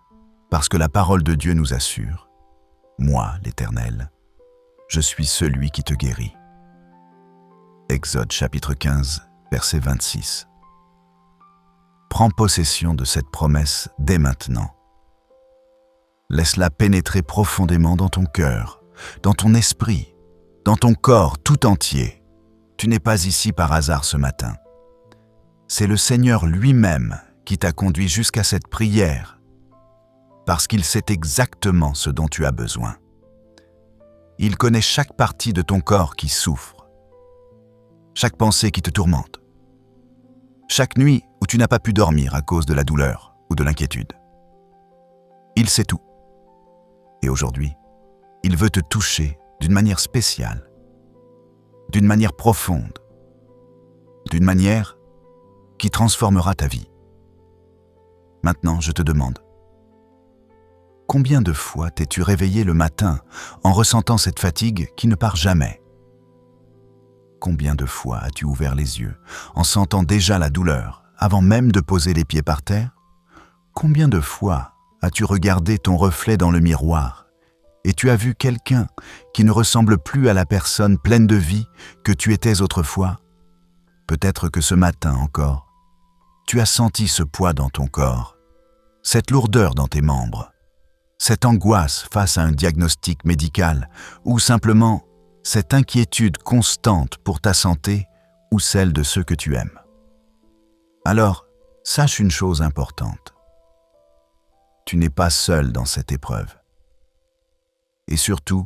Speaker 1: parce que la parole de Dieu nous assure « Moi, l'Éternel, je suis celui qui te guérit. » Exode chapitre 15, verset 26. Prends possession de cette promesse dès maintenant. Laisse-la pénétrer profondément dans ton cœur, dans ton esprit, dans ton corps tout entier. Tu n'es pas ici par hasard ce matin. C'est le Seigneur lui-même qui t'a conduit jusqu'à cette prière, parce qu'il sait exactement ce dont tu as besoin. Il connaît chaque partie de ton corps qui souffre, chaque pensée qui te tourmente, chaque nuit où tu n'as pas pu dormir à cause de la douleur ou de l'inquiétude. Il sait tout. Et aujourd'hui, il veut te toucher d'une manière spéciale, d'une manière profonde, d'une manière qui transformera ta vie. Maintenant, je te demande, combien de fois t'es-tu réveillé le matin en ressentant cette fatigue qui ne part jamais? Combien de fois as-tu ouvert les yeux en sentant déjà la douleur avant même de poser les pieds par terre? Combien de fois as-tu regardé ton reflet dans le miroir et tu as vu quelqu'un qui ne ressemble plus à la personne pleine de vie que tu étais autrefois? Peut-être que ce matin encore, tu as senti ce poids dans ton corps, cette lourdeur dans tes membres, cette angoisse face à un diagnostic médical ou simplement cette inquiétude constante pour ta santé ou celle de ceux que tu aimes. Alors, sache une chose importante. Tu n'es pas seul dans cette épreuve. Et surtout,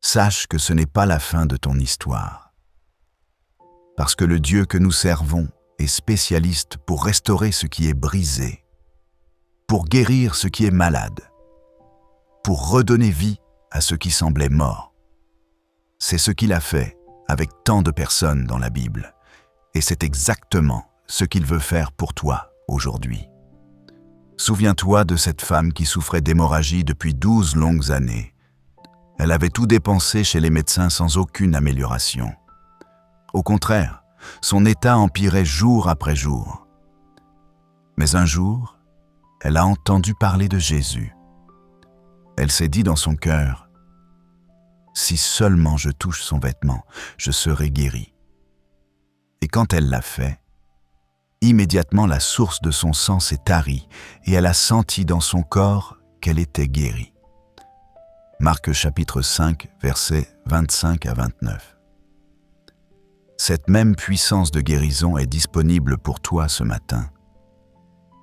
Speaker 1: sache que ce n'est pas la fin de ton histoire. Parce que le Dieu que nous servons est spécialiste pour restaurer ce qui est brisé, pour guérir ce qui est malade, pour redonner vie à ce qui semblait mort. C'est ce qu'il a fait avec tant de personnes dans la Bible, et c'est exactement ce qu'il veut faire pour toi aujourd'hui. Souviens-toi de cette femme qui souffrait d'hémorragie depuis 12 longues années. Elle avait tout dépensé chez les médecins sans aucune amélioration. Au contraire, son état empirait jour après jour. Mais un jour, elle a entendu parler de Jésus. Elle s'est dit dans son cœur, « Si seulement je touche son vêtement, je serai guérie. » Et quand elle l'a fait, immédiatement la source de son sang s'est tarie et elle a senti dans son corps qu'elle était guérie. Marc chapitre 5, versets 25 à 29. Cette même puissance de guérison est disponible pour toi ce matin.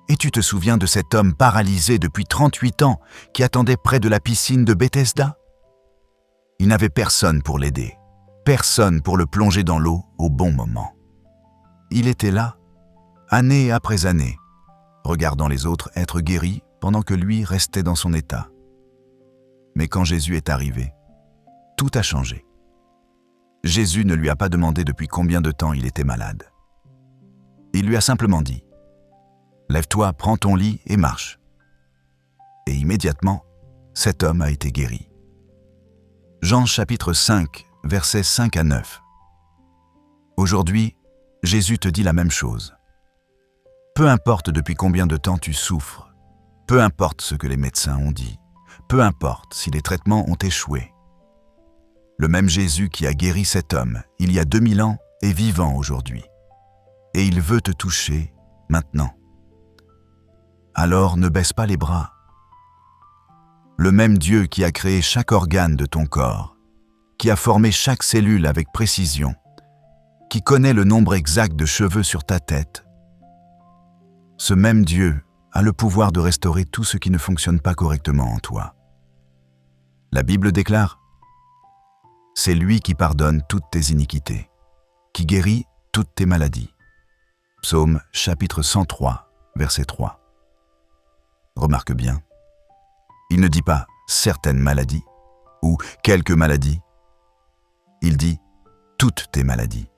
Speaker 1: Et tu te souviens de cet homme paralysé depuis 38 ans qui attendait près de la piscine de Bethesda? Il n'avait personne pour l'aider, personne pour le plonger dans l'eau au bon moment. Il était là, année après année, regardant les autres être guéris pendant que lui restait dans son état. Mais quand Jésus est arrivé, tout a changé. Jésus ne lui a pas demandé depuis combien de temps il était malade. Il lui a simplement dit « Lève-toi, prends ton lit et marche. » Et immédiatement, cet homme a été guéri. Jean chapitre 5, versets 5 à 9. Aujourd'hui, Jésus te dit la même chose. Peu importe depuis combien de temps tu souffres, peu importe ce que les médecins ont dit, peu importe si les traitements ont échoué. Le même Jésus qui a guéri cet homme il y a 2000 ans est vivant aujourd'hui. Et il veut te toucher maintenant. Alors ne baisse pas les bras. Le même Dieu qui a créé chaque organe de ton corps, qui a formé chaque cellule avec précision, qui connaît le nombre exact de cheveux sur ta tête, ce même Dieu a le pouvoir de restaurer tout ce qui ne fonctionne pas correctement en toi. La Bible déclare « C'est lui qui pardonne toutes tes iniquités, qui guérit toutes tes maladies. » Psaume chapitre 103, verset 3. Remarque bien, il ne dit pas « certaines maladies » ou « quelques maladies ». Il dit « toutes tes maladies ».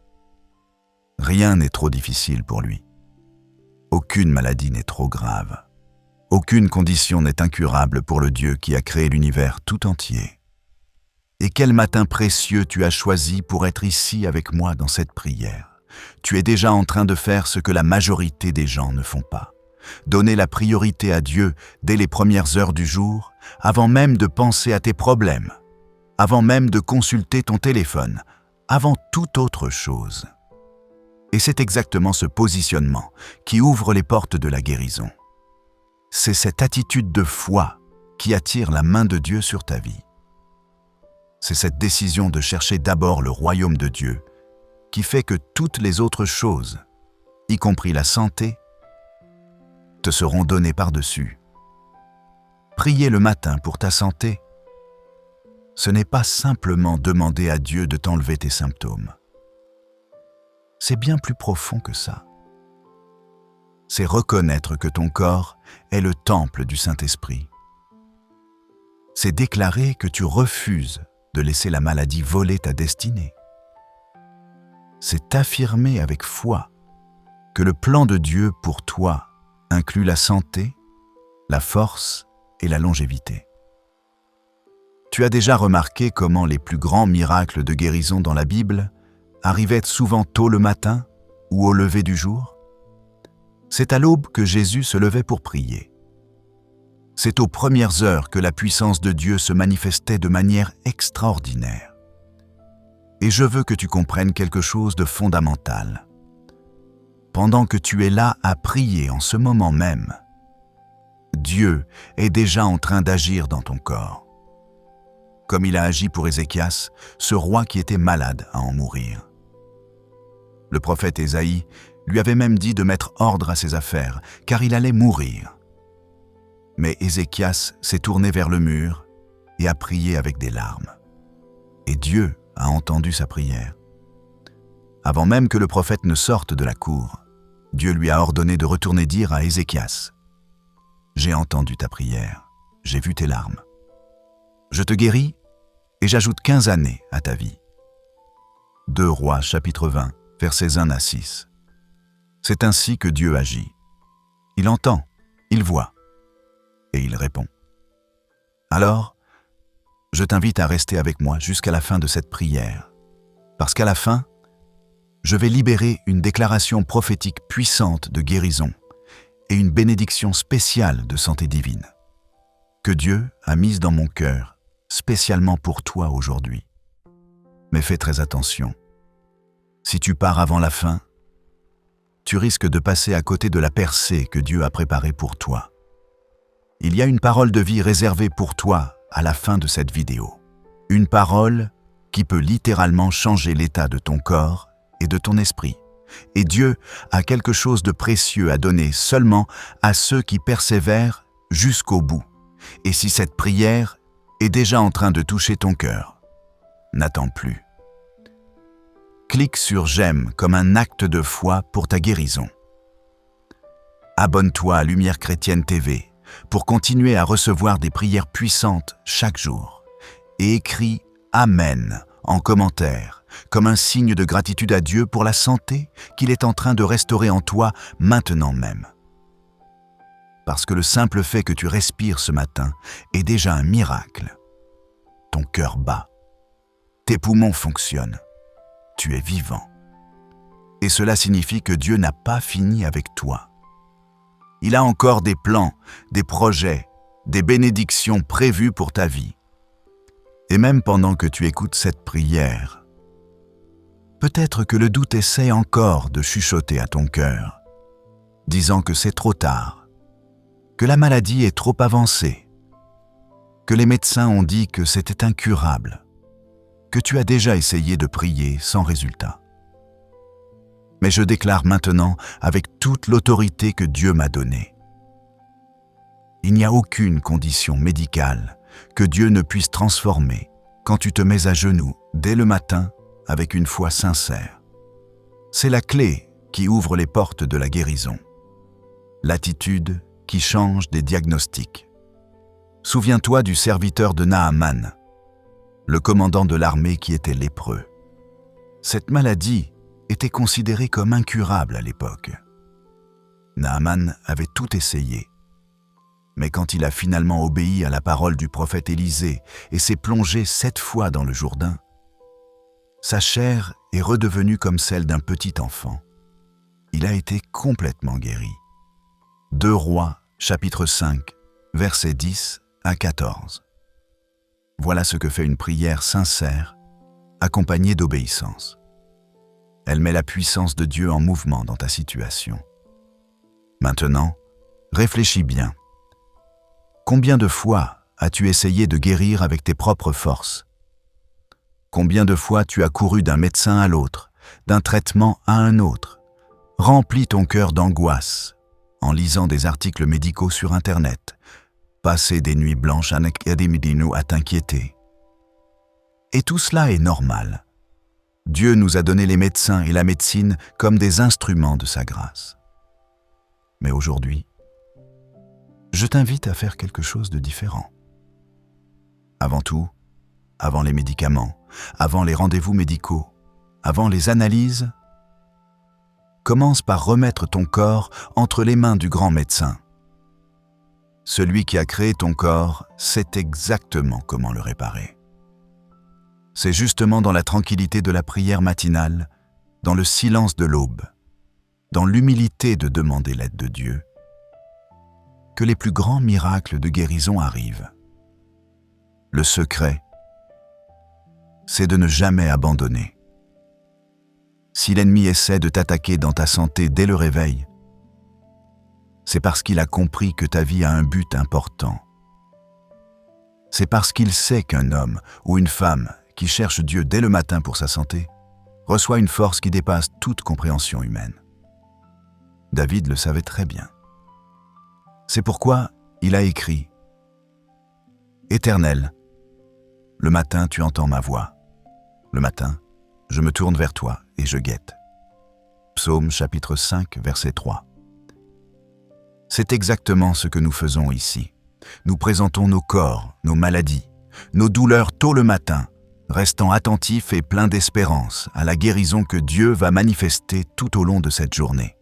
Speaker 1: Rien n'est trop difficile pour lui. Aucune maladie n'est trop grave. Aucune condition n'est incurable pour le Dieu qui a créé l'univers tout entier. Et quel matin précieux tu as choisi pour être ici avec moi dans cette prière. Tu es déjà en train de faire ce que la majorité des gens ne font pas. Donner la priorité à Dieu dès les premières heures du jour, avant même de penser à tes problèmes, avant même de consulter ton téléphone, avant toute autre chose. Et c'est exactement ce positionnement qui ouvre les portes de la guérison. C'est cette attitude de foi qui attire la main de Dieu sur ta vie. C'est cette décision de chercher d'abord le royaume de Dieu qui fait que toutes les autres choses, y compris la santé, te seront données par-dessus. Prier le matin pour ta santé, ce n'est pas simplement demander à Dieu de t'enlever tes symptômes. C'est bien plus profond que ça. C'est reconnaître que ton corps est le temple du Saint-Esprit. C'est déclarer que tu refuses de laisser la maladie voler ta destinée. C'est affirmer avec foi que le plan de Dieu pour toi inclut la santé, la force et la longévité. Tu as déjà remarqué comment les plus grands miracles de guérison dans la Bible arrivaient souvent tôt le matin ou au lever du jour? C'est à l'aube que Jésus se levait pour prier. C'est aux premières heures que la puissance de Dieu se manifestait de manière extraordinaire. Et je veux que tu comprennes quelque chose de fondamental. Pendant que tu es là à prier en ce moment même, Dieu est déjà en train d'agir dans ton corps. Comme il a agi pour Ézéchias, ce roi qui était malade à en mourir. Le prophète Ésaïe lui avait même dit de mettre ordre à ses affaires, car il allait mourir. Mais Ézéchias s'est tourné vers le mur et a prié avec des larmes. Et Dieu a entendu sa prière. Avant même que le prophète ne sorte de la cour, Dieu lui a ordonné de retourner dire à Ézéchias : « J'ai entendu ta prière, j'ai vu tes larmes. Je te guéris et j'ajoute 15 années à ta vie. » 2 Rois chapitre 20, versets 1 à 6. C'est ainsi que Dieu agit. Il entend, il voit et il répond. Alors, je t'invite à rester avec moi jusqu'à la fin de cette prière, parce qu'à la fin, je vais libérer une déclaration prophétique puissante de guérison et une bénédiction spéciale de santé divine, que Dieu a mise dans mon cœur spécialement pour toi aujourd'hui. Mais fais très attention. Si tu pars avant la fin, tu risques de passer à côté de la percée que Dieu a préparée pour toi. Il y a une parole de vie réservée pour toi à la fin de cette vidéo. Une parole qui peut littéralement changer l'état de ton corps et de ton esprit. Et Dieu a quelque chose de précieux à donner seulement à ceux qui persévèrent jusqu'au bout. Et si cette prière est déjà en train de toucher ton cœur, n'attends plus. Clique sur « J'aime » comme un acte de foi pour ta guérison. Abonne-toi à Lumière Chrétienne TV pour continuer à recevoir des prières puissantes chaque jour. Et écris « Amen » en commentaire, comme un signe de gratitude à Dieu pour la santé qu'il est en train de restaurer en toi maintenant même. Parce que le simple fait que tu respires ce matin est déjà un miracle. Ton cœur bat, tes poumons fonctionnent, tu es vivant. Et cela signifie que Dieu n'a pas fini avec toi. Il a encore des plans, des projets, des bénédictions prévues pour ta vie. Et même pendant que tu écoutes cette prière, peut-être que le doute essaie encore de chuchoter à ton cœur, disant que c'est trop tard, que la maladie est trop avancée, que les médecins ont dit que c'était incurable, que tu as déjà essayé de prier sans résultat. Mais je déclare maintenant avec toute l'autorité que Dieu m'a donnée. Il n'y a aucune condition médicale que Dieu ne puisse transformer quand tu te mets à genoux dès le matin avec une foi sincère. C'est la clé qui ouvre les portes de la guérison. L'attitude qui change des diagnostics. Souviens-toi du serviteur de Naaman, le commandant de l'armée qui était lépreux. Cette maladie était considérée comme incurable à l'époque. Naaman avait tout essayé. Mais quand il a finalement obéi à la parole du prophète Élisée et s'est plongé 7 fois dans le Jourdain, sa chair est redevenue comme celle d'un petit enfant. Il a été complètement guéri. 2 Rois, chapitre 5, versets 10 à 14. Voilà ce que fait une prière sincère, accompagnée d'obéissance. Elle met la puissance de Dieu en mouvement dans ta situation. Maintenant, réfléchis bien. Combien de fois as-tu essayé de guérir avec tes propres forces? Combien de fois tu as couru d'un médecin à l'autre, d'un traitement à un autre, rempli ton cœur d'angoisse en lisant des articles médicaux sur Internet, passé des nuits blanches à t'inquiéter? Et tout cela est normal. Dieu nous a donné les médecins et la médecine comme des instruments de sa grâce. Mais aujourd'hui, je t'invite à faire quelque chose de différent. Avant tout, avant les médicaments, avant les rendez-vous médicaux, avant les analyses, commence par remettre ton corps entre les mains du grand médecin. Celui qui a créé ton corps sait exactement comment le réparer. C'est justement dans la tranquillité de la prière matinale, dans le silence de l'aube, dans l'humilité de demander l'aide de Dieu, que les plus grands miracles de guérison arrivent. Le secret, c'est de ne jamais abandonner. Si l'ennemi essaie de t'attaquer dans ta santé dès le réveil, C'est parce qu'il a compris que ta vie a un but important. C'est parce qu'il sait qu'un homme ou une femme qui cherche Dieu dès le matin pour sa santé reçoit une force qui dépasse toute compréhension humaine. David le savait très bien. C'est pourquoi il a écrit « Éternel, le matin tu entends ma voix. Le matin, je me tourne vers toi et je guette. » Psaume chapitre 5, verset 3. C'est exactement ce que nous faisons ici. Nous présentons nos corps, nos maladies, nos douleurs tôt le matin, restant attentifs et pleins d'espérance à la guérison que Dieu va manifester tout au long de cette journée.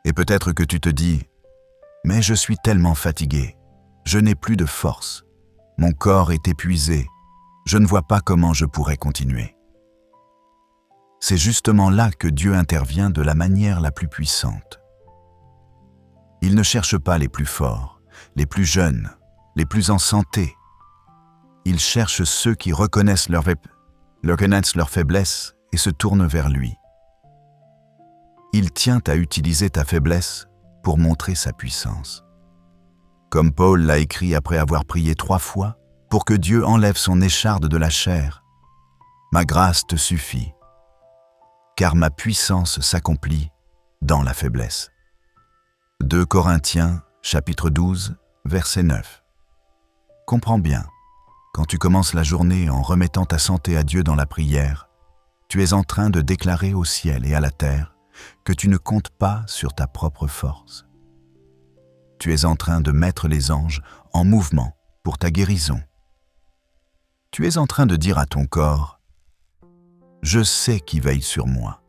Speaker 1: Et peut-être que tu te dis « Mais je suis tellement fatigué, je n'ai plus de force, mon corps est épuisé, je ne vois pas comment je pourrais continuer. » C'est justement là que Dieu intervient de la manière la plus puissante. Il ne cherche pas les plus forts, les plus jeunes, les plus en santé. Il cherche ceux qui reconnaissent leur faiblesse et se tournent vers lui. Il tient à utiliser ta faiblesse pour montrer sa puissance. Comme Paul l'a écrit après avoir prié 3 fois pour que Dieu enlève son écharde de la chair. « Ma grâce te suffit, car ma puissance s'accomplit dans la faiblesse. » 2 Corinthiens, chapitre 12, verset 9. Comprends bien, quand tu commences la journée en remettant ta santé à Dieu dans la prière, tu es en train de déclarer au ciel et à la terre que tu ne comptes pas sur ta propre force. Tu es en train de mettre les anges en mouvement pour ta guérison. Tu es en train de dire à ton corps « Je sais qui veille sur moi.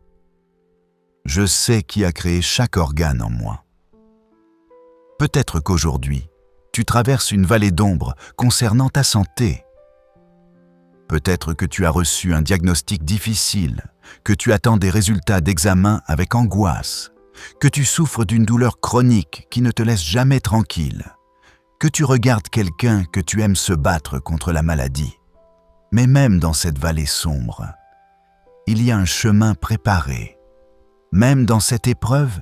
Speaker 1: Je sais qui a créé chaque organe en moi. » Peut-être qu'aujourd'hui, tu traverses une vallée d'ombre concernant ta santé. Peut-être que tu as reçu un diagnostic difficile, que tu attends des résultats d'examen avec angoisse, que tu souffres d'une douleur chronique qui ne te laisse jamais tranquille, que tu regardes quelqu'un que tu aimes se battre contre la maladie. Mais même dans cette vallée sombre, il y a un chemin préparé. Même dans cette épreuve,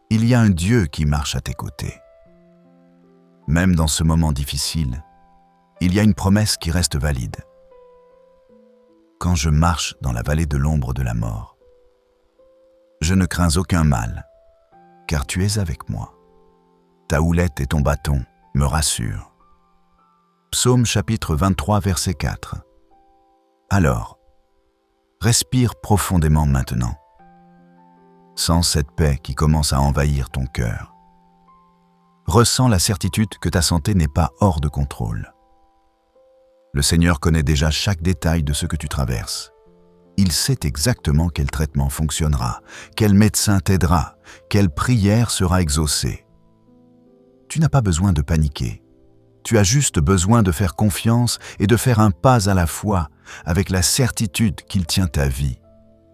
Speaker 1: il y a un Dieu qui marche à tes côtés. Même dans ce moment difficile, il y a une promesse qui reste valide. Quand je marche dans la vallée de l'ombre de la mort, je ne crains aucun mal, car tu es avec moi. Ta houlette et ton bâton me rassurent. Psaume chapitre 23, verset 4. Alors, respire profondément maintenant. Sens cette paix qui commence à envahir ton cœur. Ressens la certitude que ta santé n'est pas hors de contrôle. Le Seigneur connaît déjà chaque détail de ce que tu traverses. Il sait exactement quel traitement fonctionnera, quel médecin t'aidera, quelle prière sera exaucée. Tu n'as pas besoin de paniquer. Tu as juste besoin de faire confiance et de faire un pas à la fois avec la certitude qu'il tient ta vie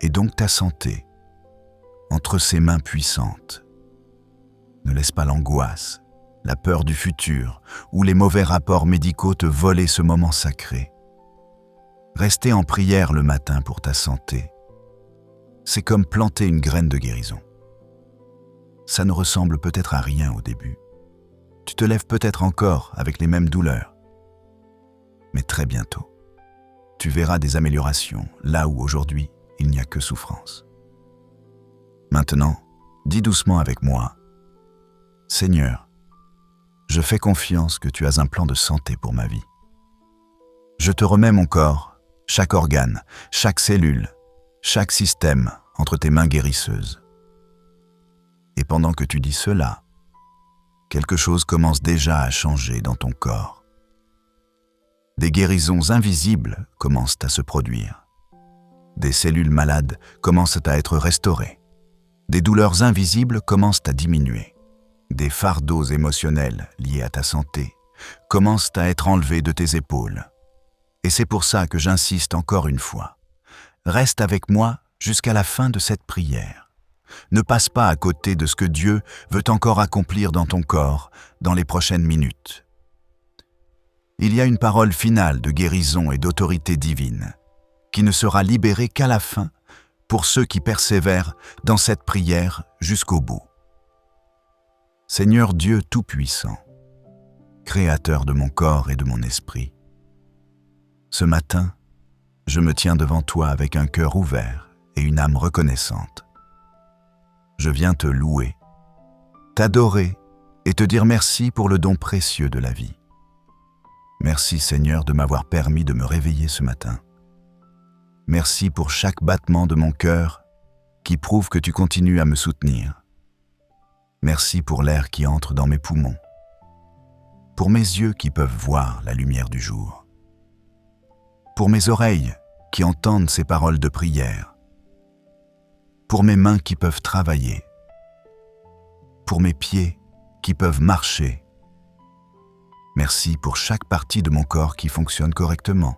Speaker 1: et donc ta santé entre ses mains puissantes. Ne laisse pas l'angoisse, la peur du futur ou les mauvais rapports médicaux te voler ce moment sacré. Rester en prière le matin pour ta santé, c'est comme planter une graine de guérison. Ça ne ressemble peut-être à rien au début. Tu te lèves peut-être encore avec les mêmes douleurs. Mais très bientôt, tu verras des améliorations là où aujourd'hui il n'y a que souffrance. Maintenant, dis doucement avec moi, « Seigneur, je fais confiance que tu as un plan de santé pour ma vie. Je te remets mon corps, chaque organe, chaque cellule, chaque système entre tes mains guérisseuses. » Et pendant que tu dis cela, quelque chose commence déjà à changer dans ton corps. Des guérisons invisibles commencent à se produire. Des cellules malades commencent à être restaurées. Des douleurs invisibles commencent à diminuer. Des fardeaux émotionnels liés à ta santé commencent à être enlevés de tes épaules. Et c'est pour ça que j'insiste encore une fois. Reste avec moi jusqu'à la fin de cette prière. Ne passe pas à côté de ce que Dieu veut encore accomplir dans ton corps dans les prochaines minutes. Il y a une parole finale de guérison et d'autorité divine qui ne sera libérée qu'à la fin pour ceux qui persévèrent dans cette prière jusqu'au bout. Seigneur Dieu Tout-Puissant, Créateur de mon corps et de mon esprit, ce matin, je me tiens devant toi avec un cœur ouvert et une âme reconnaissante. Je viens te louer, t'adorer et te dire merci pour le don précieux de la vie. Merci Seigneur de m'avoir permis de me réveiller ce matin. Merci pour chaque battement de mon cœur qui prouve que tu continues à me soutenir. Merci pour l'air qui entre dans mes poumons, pour mes yeux qui peuvent voir la lumière du jour, pour mes oreilles qui entendent ces paroles de prière, pour mes mains qui peuvent travailler, pour mes pieds qui peuvent marcher. Merci pour chaque partie de mon corps qui fonctionne correctement,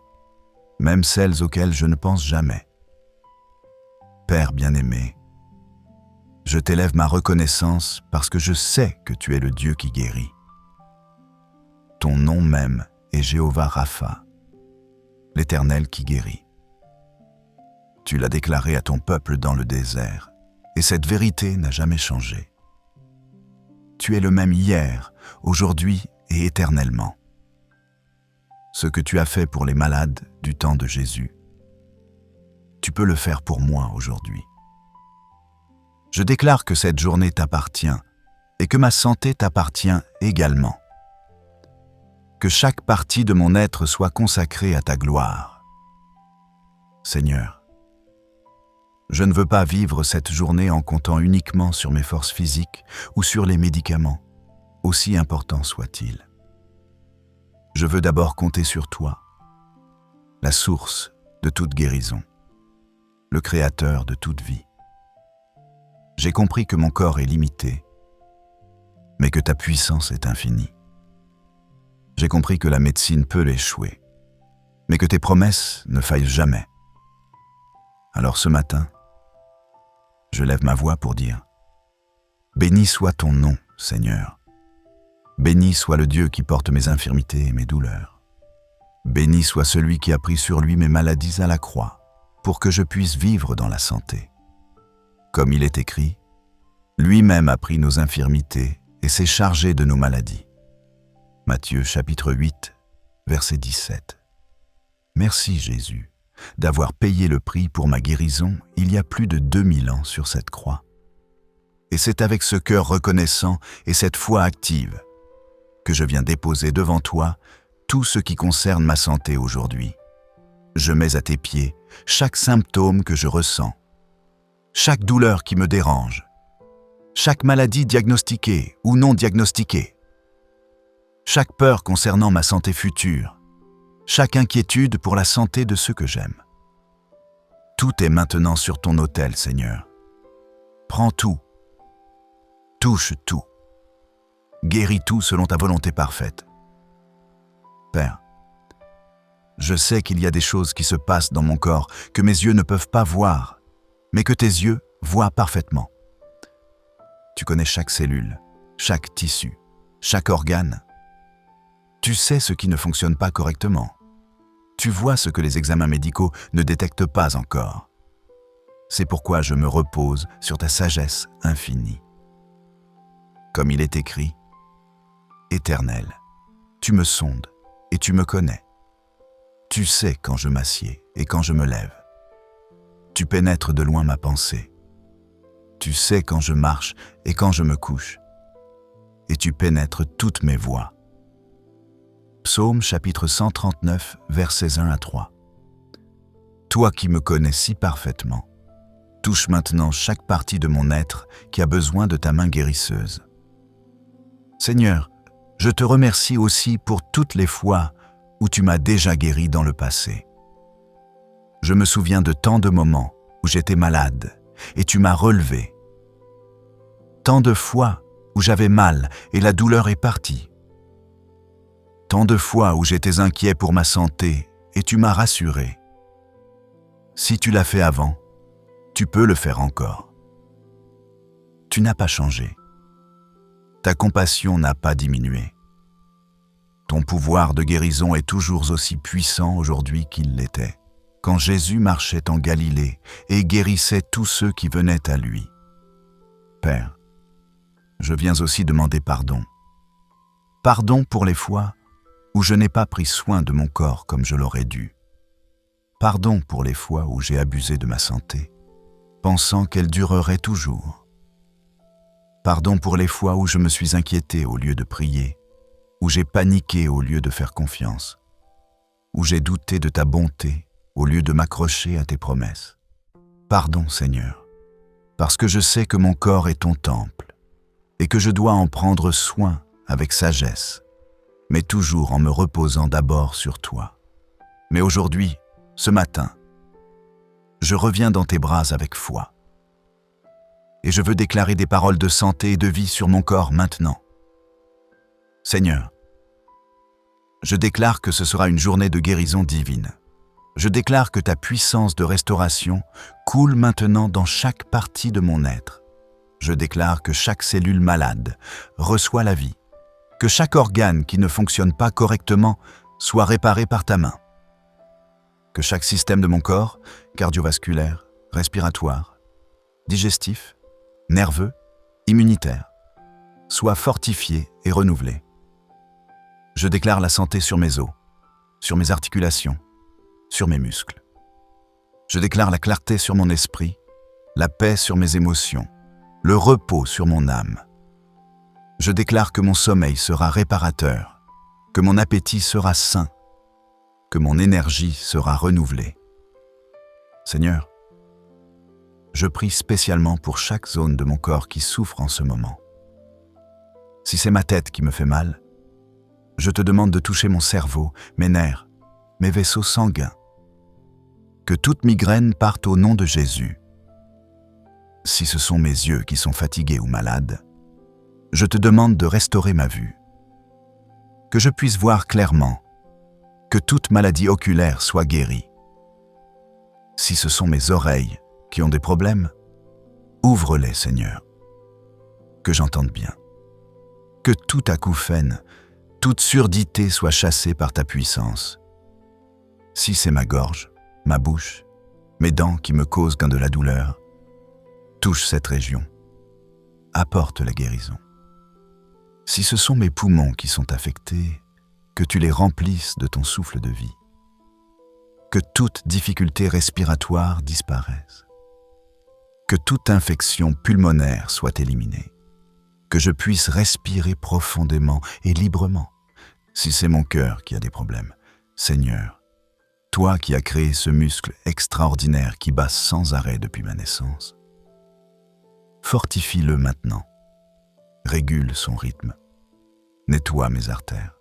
Speaker 1: même celles auxquelles je ne pense jamais. Père bien-aimé, je t'élève ma reconnaissance parce que je sais que tu es le Dieu qui guérit. Ton nom même est Jéhovah Rapha, l'Éternel qui guérit. Tu l'as déclaré à ton peuple dans le désert, et cette vérité n'a jamais changé. Tu es le même hier, aujourd'hui et éternellement. Ce que tu as fait pour les malades du temps de Jésus, tu peux le faire pour moi aujourd'hui. Je déclare que cette journée t'appartient et que ma santé t'appartient également. Que chaque partie de mon être soit consacrée à ta gloire. Seigneur, je ne veux pas vivre cette journée en comptant uniquement sur mes forces physiques ou sur les médicaments, aussi importants soient-ils. Je veux d'abord compter sur toi, la source de toute guérison, le créateur de toute vie. J'ai compris que mon corps est limité, mais que ta puissance est infinie. J'ai compris que la médecine peut l'échouer, mais que tes promesses ne faillent jamais. Alors ce matin, je lève ma voix pour dire « Béni soit ton nom, Seigneur. Béni soit le Dieu qui porte mes infirmités et mes douleurs. Béni soit celui qui a pris sur lui mes maladies à la croix, pour que je puisse vivre dans la santé. Comme il est écrit, lui-même a pris nos infirmités et s'est chargé de nos maladies. » Matthieu chapitre 8, verset 17. Merci Jésus d'avoir payé le prix pour ma guérison il y a plus de 2000 ans sur cette croix. Et c'est avec ce cœur reconnaissant et cette foi active que je viens déposer devant toi tout ce qui concerne ma santé aujourd'hui. Je mets à tes pieds chaque symptôme que je ressens, chaque douleur qui me dérange, chaque maladie diagnostiquée ou non diagnostiquée, chaque peur concernant ma santé future, chaque inquiétude pour la santé de ceux que j'aime. Tout est maintenant sur ton autel, Seigneur. Prends tout, touche tout, guéris tout selon ta volonté parfaite. Père, je sais qu'il y a des choses qui se passent dans mon corps que mes yeux ne peuvent pas voir, mais que tes yeux voient parfaitement. Tu connais chaque cellule, chaque tissu, chaque organe. Tu sais ce qui ne fonctionne pas correctement. Tu vois ce que les examens médicaux ne détectent pas encore. C'est pourquoi je me repose sur ta sagesse infinie. Comme il est écrit, « Éternel, tu me sondes et tu me connais. Tu sais quand je m'assieds et quand je me lève. Tu pénètres de loin ma pensée. Tu sais quand je marche et quand je me couche. Et tu pénètres toutes mes voies. » Psaume chapitre 139, versets 1 à 3. Toi qui me connais si parfaitement, touche maintenant chaque partie de mon être qui a besoin de ta main guérisseuse. Seigneur, je te remercie aussi pour toutes les fois où tu m'as déjà guéri dans le passé. Je me souviens de tant de moments où j'étais malade et tu m'as relevé. Tant de fois où j'avais mal et la douleur est partie. Tant de fois où j'étais inquiet pour ma santé et tu m'as rassuré. Si tu l'as fait avant, tu peux le faire encore. Tu n'as pas changé. Ta compassion n'a pas diminué. Ton pouvoir de guérison est toujours aussi puissant aujourd'hui qu'il l'était, quand Jésus marchait en Galilée et guérissait tous ceux qui venaient à lui. Père, je viens aussi demander pardon. Pardon pour les fois où je n'ai pas pris soin de mon corps comme je l'aurais dû. Pardon pour les fois où j'ai abusé de ma santé, pensant qu'elle durerait toujours. Pardon pour les fois où je me suis inquiété au lieu de prier, où j'ai paniqué au lieu de faire confiance, où j'ai douté de ta bonté au lieu de m'accrocher à tes promesses. Pardon, Seigneur, parce que je sais que mon corps est ton temple et que je dois en prendre soin avec sagesse, mais toujours en me reposant d'abord sur toi. Mais aujourd'hui, ce matin, je reviens dans tes bras avec foi. Et je veux déclarer des paroles de santé et de vie sur mon corps maintenant. Seigneur, je déclare que ce sera une journée de guérison divine. Je déclare que ta puissance de restauration coule maintenant dans chaque partie de mon être. Je déclare que chaque cellule malade reçoit la vie, que chaque organe qui ne fonctionne pas correctement soit réparé par ta main, que chaque système de mon corps, cardiovasculaire, respiratoire, digestif, nerveux, immunitaire, soit fortifié et renouvelé. Je déclare la santé sur mes os, sur mes articulations, sur mes muscles. Je déclare la clarté sur mon esprit, la paix sur mes émotions, le repos sur mon âme. Je déclare que mon sommeil sera réparateur, que mon appétit sera sain, que mon énergie sera renouvelée. Seigneur, je prie spécialement pour chaque zone de mon corps qui souffre en ce moment. Si c'est ma tête qui me fait mal, je te demande de toucher mon cerveau, mes nerfs, mes vaisseaux sanguins. Que toute migraine parte au nom de Jésus. Si ce sont mes yeux qui sont fatigués ou malades, je te demande de restaurer ma vue. Que je puisse voir clairement, que toute maladie oculaire soit guérie. Si ce sont mes oreilles qui ont des problèmes, ouvre-les, Seigneur. Que j'entende bien. Que tout acouphène, toute surdité soit chassée par ta puissance. Si c'est ma gorge, ma bouche, mes dents qui me causent de la douleur, touche cette région. Apporte la guérison. Si ce sont mes poumons qui sont affectés, que tu les remplisses de ton souffle de vie. Que toute difficulté respiratoire disparaisse. Que toute infection pulmonaire soit éliminée. Que je puisse respirer profondément et librement. Si c'est mon cœur qui a des problèmes, Seigneur, toi qui as créé ce muscle extraordinaire qui bat sans arrêt depuis ma naissance, fortifie-le maintenant, régule son rythme, nettoie mes artères,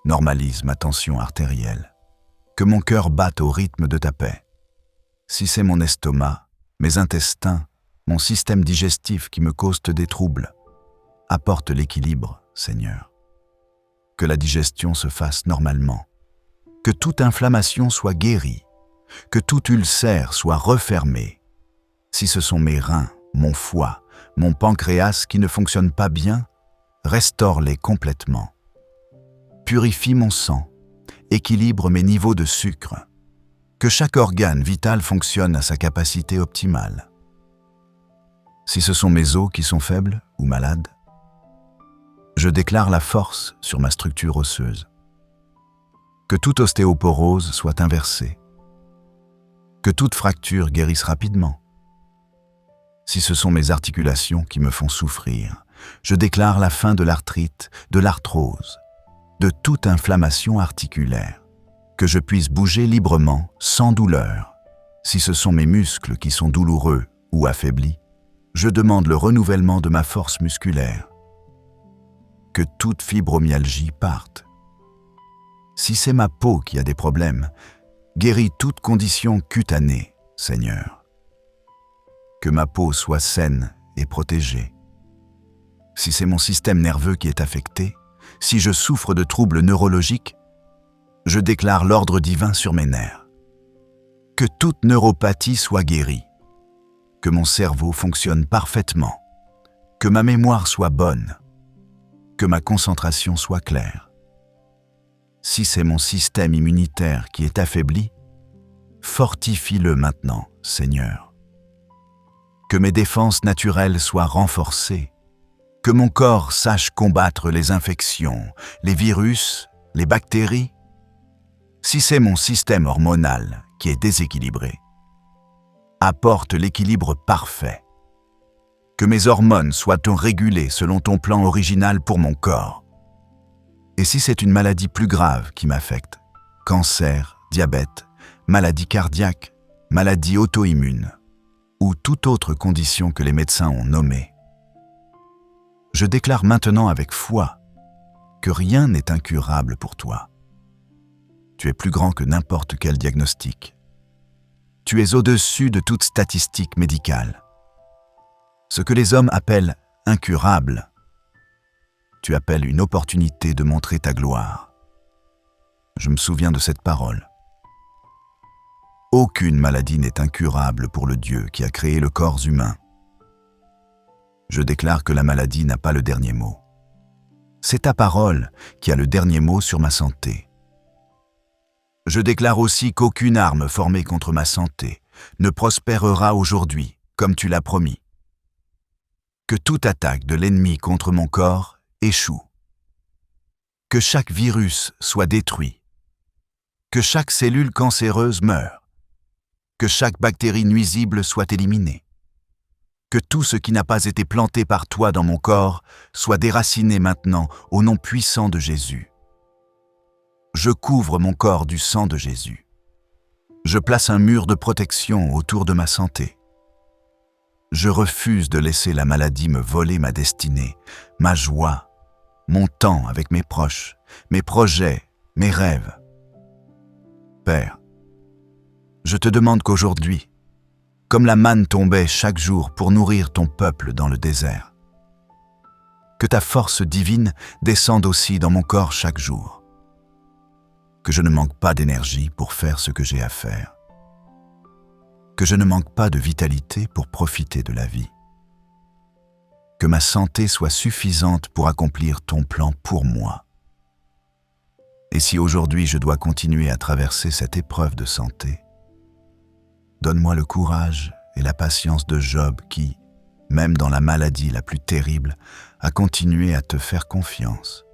Speaker 1: normalise ma tension artérielle, que mon cœur batte au rythme de ta paix. Si c'est mon estomac, mes intestins, mon système digestif qui me causent des troubles, apporte l'équilibre, Seigneur. Que la digestion se fasse normalement, que toute inflammation soit guérie, que tout ulcère soit refermé. Si ce sont mes reins, mon foie, mon pancréas qui ne fonctionnent pas bien, restaure-les complètement. Purifie mon sang, équilibre mes niveaux de sucre, que chaque organe vital fonctionne à sa capacité optimale. Si ce sont mes os qui sont faibles ou malades, je déclare la force sur ma structure osseuse. Que toute ostéoporose soit inversée. Que toute fracture guérisse rapidement. Si ce sont mes articulations qui me font souffrir, je déclare la fin de l'arthrite, de l'arthrose, de toute inflammation articulaire. Que je puisse bouger librement, sans douleur. Si ce sont mes muscles qui sont douloureux ou affaiblis, je demande le renouvellement de ma force musculaire. Que toute fibromyalgie parte. Si c'est ma peau qui a des problèmes, guéris toute condition cutanée, Seigneur. Que ma peau soit saine et protégée. Si c'est mon système nerveux qui est affecté, si je souffre de troubles neurologiques, je déclare l'ordre divin sur mes nerfs. Que toute neuropathie soit guérie. Que mon cerveau fonctionne parfaitement. Que ma mémoire soit bonne. Que ma concentration soit claire. Si c'est mon système immunitaire qui est affaibli, fortifie-le maintenant, Seigneur. Que mes défenses naturelles soient renforcées. Que mon corps sache combattre les infections, les virus, les bactéries. Si c'est mon système hormonal qui est déséquilibré, apporte l'équilibre parfait. Que mes hormones soient régulées selon ton plan original pour mon corps. Et si c'est une maladie plus grave qui m'affecte, cancer, diabète, maladie cardiaque, maladie auto-immune, ou toute autre condition que les médecins ont nommée, je déclare maintenant avec foi que rien n'est incurable pour toi. Tu es plus grand que n'importe quel diagnostic. Tu es au-dessus de toute statistique médicale. Ce que les hommes appellent incurable, tu appelles une opportunité de montrer ta gloire. Je me souviens de cette parole. Aucune maladie n'est incurable pour le Dieu qui a créé le corps humain. Je déclare que la maladie n'a pas le dernier mot. C'est ta parole qui a le dernier mot sur ma santé. Je déclare aussi qu'aucune arme formée contre ma santé ne prospérera aujourd'hui, comme tu l'as promis. Que toute attaque de l'ennemi contre mon corps échoue. Que chaque virus soit détruit. Que chaque cellule cancéreuse meure. Que chaque bactérie nuisible soit éliminée. Que tout ce qui n'a pas été planté par toi dans mon corps soit déraciné maintenant au nom puissant de Jésus. Je couvre mon corps du sang de Jésus. Je place un mur de protection autour de ma santé. Je refuse de laisser la maladie me voler ma destinée, ma joie, mon temps avec mes proches, mes projets, mes rêves. Père, je te demande qu'aujourd'hui, comme la manne tombait chaque jour pour nourrir ton peuple dans le désert, que ta force divine descende aussi dans mon corps chaque jour, que je ne manque pas d'énergie pour faire ce que j'ai à faire, que je ne manque pas de vitalité pour profiter de la vie, que ma santé soit suffisante pour accomplir ton plan pour moi. Et si aujourd'hui je dois continuer à traverser cette épreuve de santé, donne-moi le courage et la patience de Job qui, même dans la maladie la plus terrible, a continué à te faire confiance.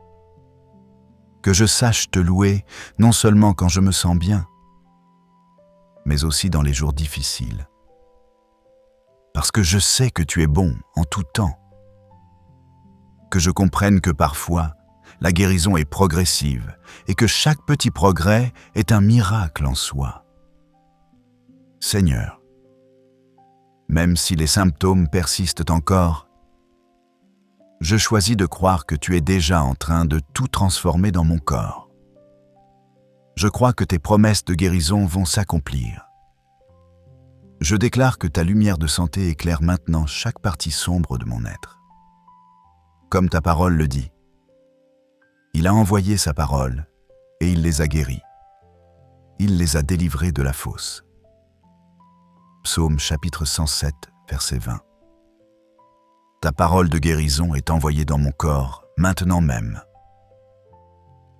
Speaker 1: Que je sache te louer non seulement quand je me sens bien, mais aussi dans les jours difficiles. Parce que je sais que tu es bon en tout temps. Que je comprenne que parfois, la guérison est progressive et que chaque petit progrès est un miracle en soi. Seigneur, même si les symptômes persistent encore, je choisis de croire que tu es déjà en train de tout transformer dans mon corps. Je crois que tes promesses de guérison vont s'accomplir. Je déclare que ta lumière de santé éclaire maintenant chaque partie sombre de mon être. Comme ta parole le dit, il a envoyé sa parole et il les a guéris. Il les a délivrés de la fosse. Psaume chapitre 107, verset 20. Ta parole de guérison est envoyée dans mon corps, maintenant même.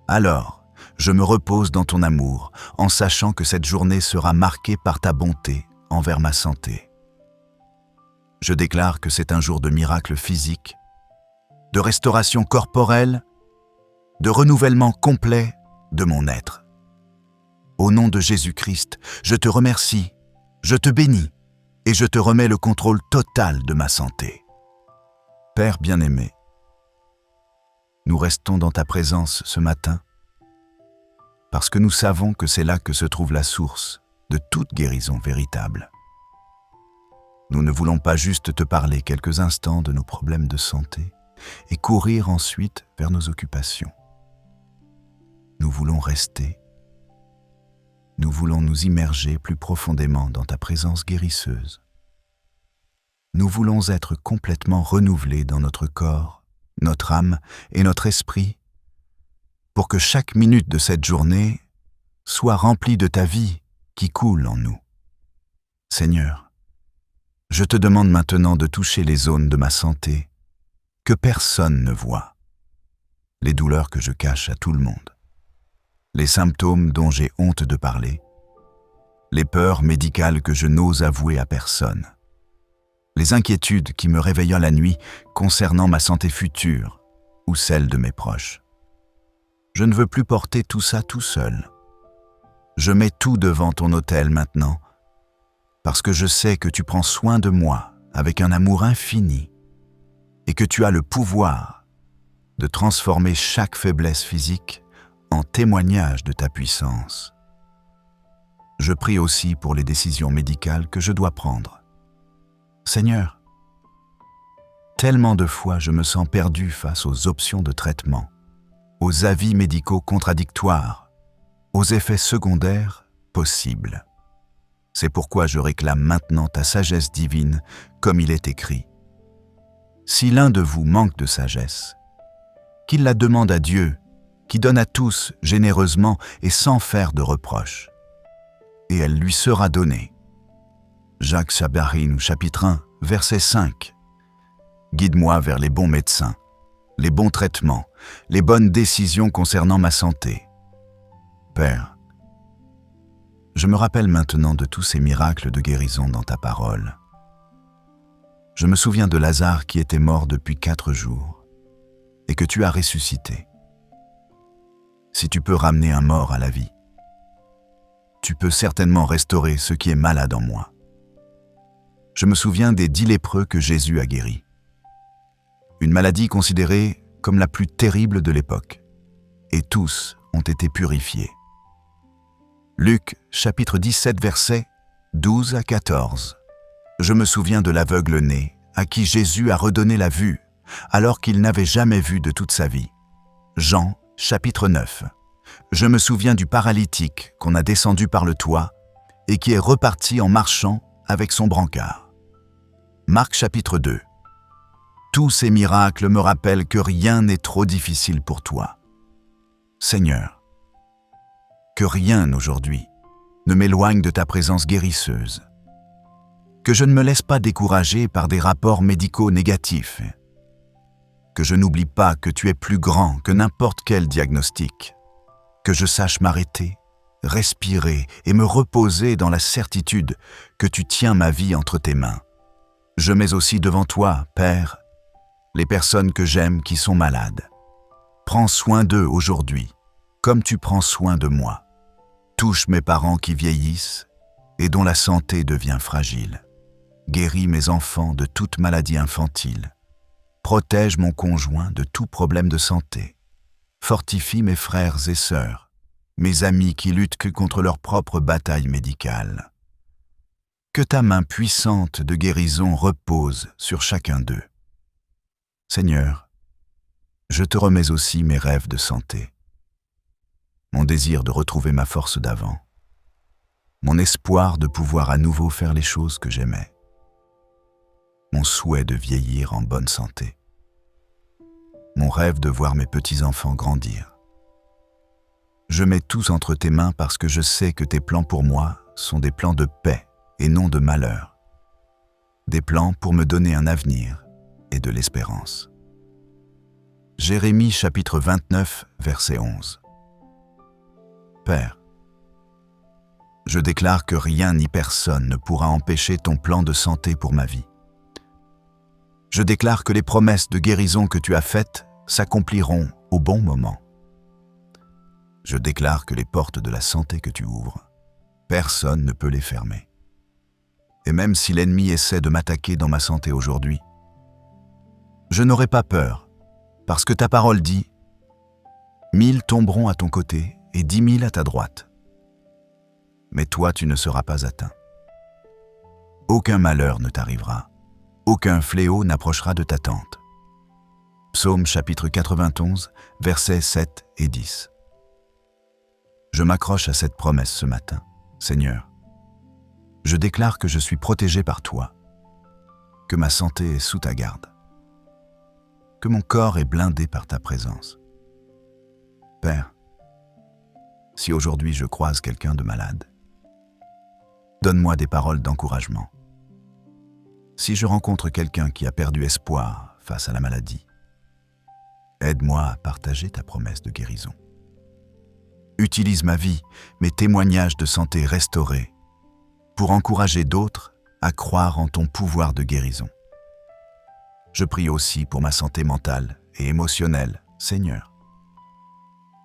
Speaker 1: Alors, je me repose dans ton amour, en sachant que cette journée sera marquée par ta bonté envers ma santé. Je déclare que c'est un jour de miracle physique, de restauration corporelle, de renouvellement complet de mon être. Au nom de Jésus-Christ, je te remercie, je te bénis et je te remets le contrôle total de ma santé. Père bien-aimé, nous restons dans ta présence ce matin parce que nous savons que c'est là que se trouve la source de toute guérison véritable. Nous ne voulons pas juste te parler quelques instants de nos problèmes de santé et courir ensuite vers nos occupations. Nous voulons rester. Nous voulons nous immerger plus profondément dans ta présence guérisseuse. Nous voulons être complètement renouvelés dans notre corps, notre âme et notre esprit pour que chaque minute de cette journée soit remplie de ta vie qui coule en nous. Seigneur, je te demande maintenant de toucher les zones de ma santé que personne ne voit, les douleurs que je cache à tout le monde, les symptômes dont j'ai honte de parler, les peurs médicales que je n'ose avouer à personne. les inquiétudes qui me réveillaient la nuit concernant ma santé future ou celle de mes proches. Je ne veux plus porter tout ça tout seul. Je mets tout devant ton autel maintenant, parce que je sais que tu prends soin de moi avec un amour infini et que tu as le pouvoir de transformer chaque faiblesse physique en témoignage de ta puissance. Je prie aussi pour les décisions médicales que je dois prendre. Seigneur, tellement de fois je me sens perdu face aux options de traitement, aux avis médicaux contradictoires, aux effets secondaires possibles. C'est pourquoi je réclame maintenant ta sagesse divine, comme il est écrit. Si l'un de vous manque de sagesse, qu'il la demande à Dieu, qui donne à tous généreusement et sans faire de reproches, et elle lui sera donnée. Jacques Chabarin, chapitre 1, verset 5. Guide-moi vers les bons médecins, les bons traitements, les bonnes décisions concernant ma santé. Père, je me rappelle maintenant de tous ces miracles de guérison dans ta parole. Je me souviens de Lazare qui était mort depuis 4 jours et que tu as ressuscité. Si tu peux ramener un mort à la vie, tu peux certainement restaurer ce qui est malade en moi. Je me souviens des 10 lépreux que Jésus a guéris. Une maladie considérée comme la plus terrible de l'époque, et tous ont été purifiés. Luc, chapitre 17, versets 12 à 14. Je me souviens de l'aveugle-né, à qui Jésus a redonné la vue, alors qu'il n'avait jamais vu de toute sa vie. Jean, chapitre 9. Je me souviens du paralytique qu'on a descendu par le toit et qui est reparti en marchant avec son brancard. Marc, chapitre 2. Tous ces miracles me rappellent que rien n'est trop difficile pour toi. Seigneur, que rien aujourd'hui ne m'éloigne de ta présence guérisseuse. Que je ne me laisse pas décourager par des rapports médicaux négatifs. Que je n'oublie pas que tu es plus grand que n'importe quel diagnostic. Que je sache m'arrêter, respirer et me reposer dans la certitude que tu tiens ma vie entre tes mains. Je mets aussi devant toi, Père, les personnes que j'aime qui sont malades. Prends soin d'eux aujourd'hui, comme tu prends soin de moi. Touche mes parents qui vieillissent et dont la santé devient fragile. Guéris mes enfants de toute maladie infantile. Protège mon conjoint de tout problème de santé. Fortifie mes frères et sœurs, mes amis qui luttent que contre leur propre bataille médicale. Que ta main puissante de guérison repose sur chacun d'eux. Seigneur, je te remets aussi mes rêves de santé, mon désir de retrouver ma force d'avant, mon espoir de pouvoir à nouveau faire les choses que j'aimais, mon souhait de vieillir en bonne santé, mon rêve de voir mes petits-enfants grandir. Je mets tous entre tes mains parce que je sais que tes plans pour moi sont des plans de paix et non de malheur, des plans pour me donner un avenir et de l'espérance. Jérémie chapitre 29, verset 11. Père, je déclare que rien ni personne ne pourra empêcher ton plan de santé pour ma vie. Je déclare que les promesses de guérison que tu as faites s'accompliront au bon moment. Je déclare que les portes de la santé que tu ouvres, personne ne peut les fermer. Et même si l'ennemi essaie de m'attaquer dans ma santé aujourd'hui, je n'aurai pas peur, parce que ta parole dit « 1000 tomberont à ton côté et 10 000 à ta droite. Mais toi, tu ne seras pas atteint. Aucun malheur ne t'arrivera, aucun fléau n'approchera de ta tente. » Psaume chapitre 91, versets 7 et 10. Je m'accroche à cette promesse ce matin, Seigneur. Je déclare que je suis protégé par toi, que ma santé est sous ta garde, que mon corps est blindé par ta présence. Père, si aujourd'hui je croise quelqu'un de malade, donne-moi des paroles d'encouragement. Si je rencontre quelqu'un qui a perdu espoir face à la maladie, aide-moi à partager ta promesse de guérison. Utilise ma vie, mes témoignages de santé restaurés, pour encourager d'autres à croire en ton pouvoir de guérison. Je prie aussi pour ma santé mentale et émotionnelle, Seigneur,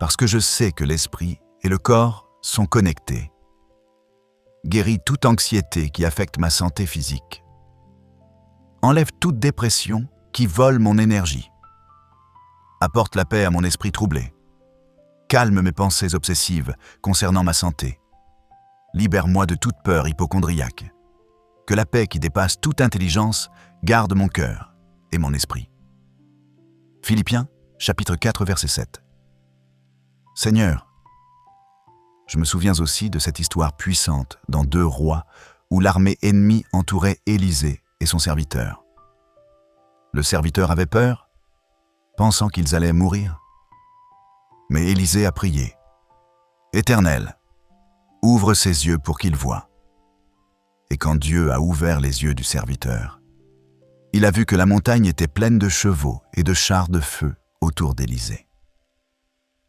Speaker 1: parce que je sais que l'esprit et le corps sont connectés. Guéris toute anxiété qui affecte ma santé physique. Enlève toute dépression qui vole mon énergie. Apporte la paix à mon esprit troublé. Calme mes pensées obsessives concernant ma santé. Libère-moi de toute peur hypocondriaque. Que la paix qui dépasse toute intelligence garde mon cœur et mon esprit. Philippiens, chapitre 4, verset 7. Seigneur, je me souviens aussi de cette histoire puissante dans 2 Rois où l'armée ennemie entourait Élisée et son serviteur. Le serviteur avait peur, pensant qu'ils allaient mourir. Mais Élisée a prié. « Éternel, ouvre ses yeux pour qu'il voie. » Et quand Dieu a ouvert les yeux du serviteur, il a vu que la montagne était pleine de chevaux et de chars de feu autour d'Élisée.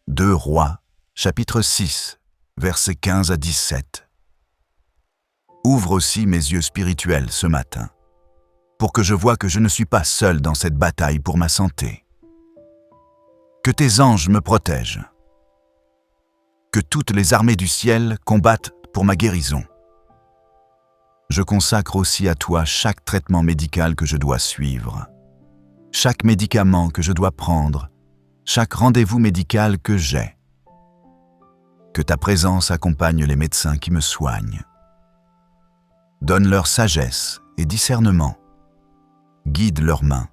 Speaker 1: 2 Rois, chapitre 6, versets 15 à 17. Ouvre aussi mes yeux spirituels ce matin, pour que je voie que je ne suis pas seul dans cette bataille pour ma santé. Que tes anges me protègent. Que toutes les armées du ciel combattent pour ma guérison. Je consacre aussi à toi chaque traitement médical que je dois suivre, chaque médicament que je dois prendre, chaque rendez-vous médical que j'ai. Que ta présence accompagne les médecins qui me soignent. Donne-leur sagesse et discernement. Guide leurs mains.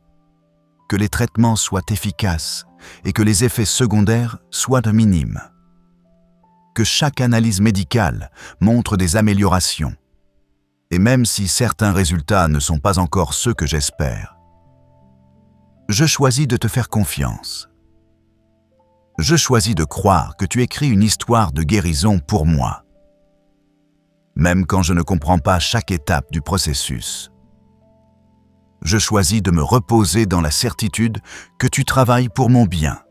Speaker 1: Que les traitements soient efficaces et que les effets secondaires soient minimes. Que chaque analyse médicale montre des améliorations. Et même si certains résultats ne sont pas encore ceux que j'espère, je choisis de te faire confiance. Je choisis de croire que tu écris une histoire de guérison pour moi, même quand je ne comprends pas chaque étape du processus. Je choisis de me reposer dans la certitude que tu travailles pour mon bien,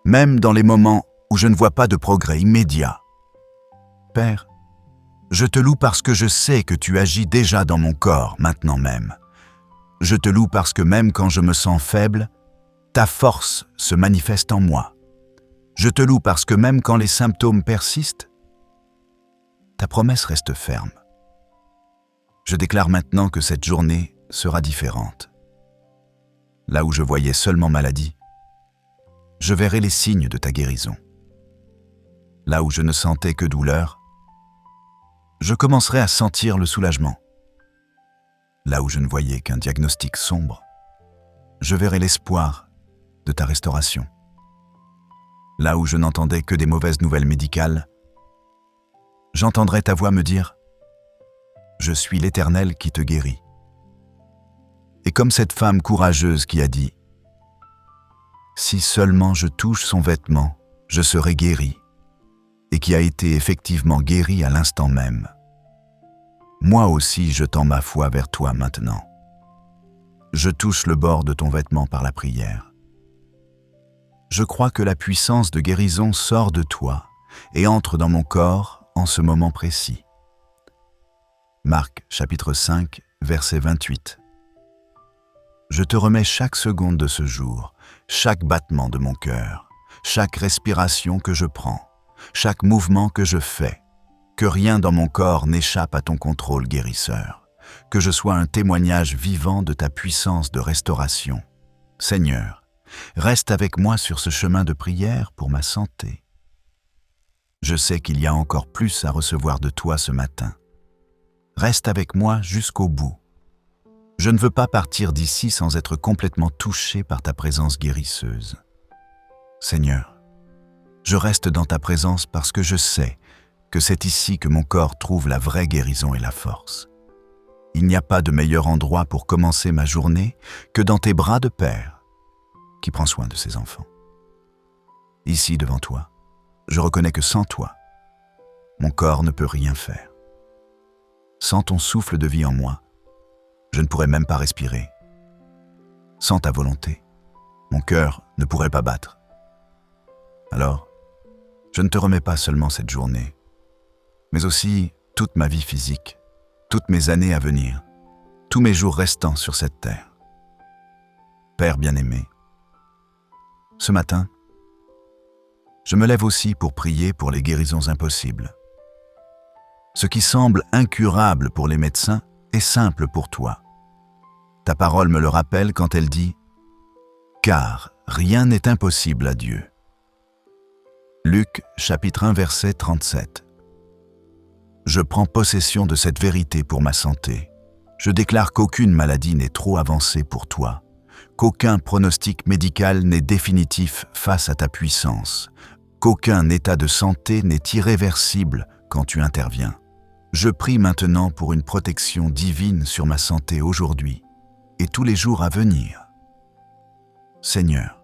Speaker 1: même dans les moments où je ne vois pas de progrès immédiat. Père, je te loue parce que je sais que tu agis déjà dans mon corps maintenant même. Je te loue parce que même quand je me sens faible, ta force se manifeste en moi. Je te loue parce que même quand les symptômes persistent, ta promesse reste ferme. Je déclare maintenant que cette journée sera différente. Là où je voyais seulement maladie, je verrai les signes de ta guérison. Là où je ne sentais que douleur, je commencerai à sentir le soulagement. Là où je ne voyais qu'un diagnostic sombre, je verrai l'espoir de ta restauration. Là où je n'entendais que des mauvaises nouvelles médicales, j'entendrai ta voix me dire « Je suis l'Éternel qui te guérit ». Et comme cette femme courageuse qui a dit « Si seulement je touche son vêtement, je serai guéri », et qui a été effectivement guérie à l'instant même. Moi aussi, je tends ma foi vers toi maintenant. Je touche le bord de ton vêtement par la prière. Je crois que la puissance de guérison sort de toi et entre dans mon corps en ce moment précis. Marc, chapitre 5, verset 28. Je te remets chaque seconde de ce jour, chaque battement de mon cœur, chaque respiration que je prends, chaque mouvement que je fais, que rien dans mon corps n'échappe à ton contrôle guérisseur, que je sois un témoignage vivant de ta puissance de restauration. Seigneur, reste avec moi sur ce chemin de prière pour ma santé. Je sais qu'il y a encore plus à recevoir de toi ce matin. Reste avec moi jusqu'au bout. Je ne veux pas partir d'ici sans être complètement touché par ta présence guérisseuse. Seigneur, je reste dans ta présence parce que je sais que c'est ici que mon corps trouve la vraie guérison et la force. Il n'y a pas de meilleur endroit pour commencer ma journée que dans tes bras de Père, qui prend soin de ses enfants. Ici devant toi, je reconnais que sans toi, mon corps ne peut rien faire. Sans ton souffle de vie en moi, je ne pourrais même pas respirer. Sans ta volonté, mon cœur ne pourrait pas battre. Alors, je ne te remets pas seulement cette journée, mais aussi toute ma vie physique, toutes mes années à venir, tous mes jours restants sur cette terre. Père bien-aimé, ce matin, je me lève aussi pour prier pour les guérisons impossibles. Ce qui semble incurable pour les médecins est simple pour toi. Ta parole me le rappelle quand elle dit « Car rien n'est impossible à Dieu ». Luc, chapitre 1, verset 37. Je prends possession de cette vérité pour ma santé. Je déclare qu'aucune maladie n'est trop avancée pour toi, qu'aucun pronostic médical n'est définitif face à ta puissance, qu'aucun état de santé n'est irréversible quand tu interviens. Je prie maintenant pour une protection divine sur ma santé aujourd'hui et tous les jours à venir. Seigneur,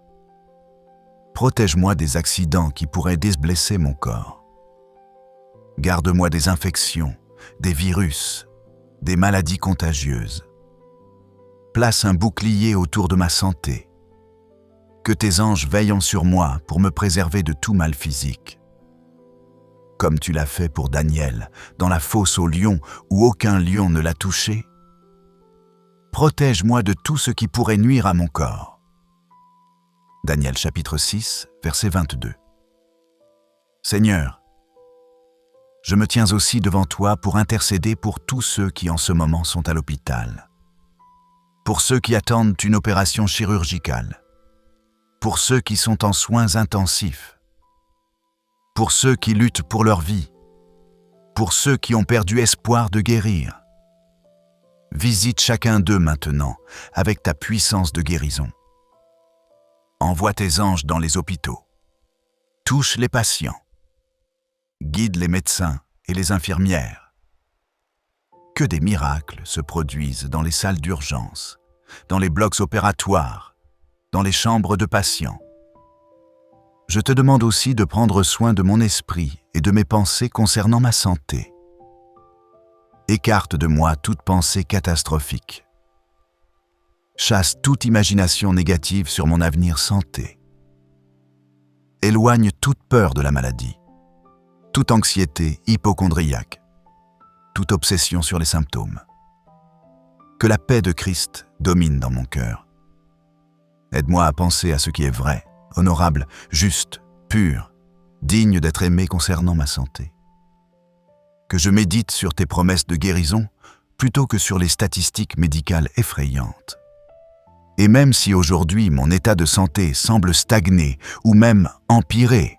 Speaker 1: protège-moi des accidents qui pourraient blesser mon corps. Garde-moi des infections, des virus, des maladies contagieuses. Place un bouclier autour de ma santé. Que tes anges veillent sur moi pour me préserver de tout mal physique. Comme tu l'as fait pour Daniel, dans la fosse aux lions où aucun lion ne l'a touché. Protège-moi de tout ce qui pourrait nuire à mon corps. Daniel chapitre 6, verset 22. Seigneur, je me tiens aussi devant toi pour intercéder pour tous ceux qui en ce moment sont à l'hôpital. Pour ceux qui attendent une opération chirurgicale. Pour ceux qui sont en soins intensifs. Pour ceux qui luttent pour leur vie. Pour ceux qui ont perdu espoir de guérir. Visite chacun d'eux maintenant avec ta puissance de guérison. Envoie tes anges dans les hôpitaux. Touche les patients. Guide les médecins et les infirmières. Que des miracles se produisent dans les salles d'urgence, dans les blocs opératoires, dans les chambres de patients. Je te demande aussi de prendre soin de mon esprit et de mes pensées concernant ma santé. Écarte de moi toute pensée catastrophique. Chasse toute imagination négative sur mon avenir santé. Éloigne toute peur de la maladie, toute anxiété hypocondriaque, toute obsession sur les symptômes. Que la paix de Christ domine dans mon cœur. Aide-moi à penser à ce qui est vrai, honorable, juste, pur, digne d'être aimé concernant ma santé. Que je médite sur tes promesses de guérison plutôt que sur les statistiques médicales effrayantes. Et même si aujourd'hui mon état de santé semble stagner ou même empirer,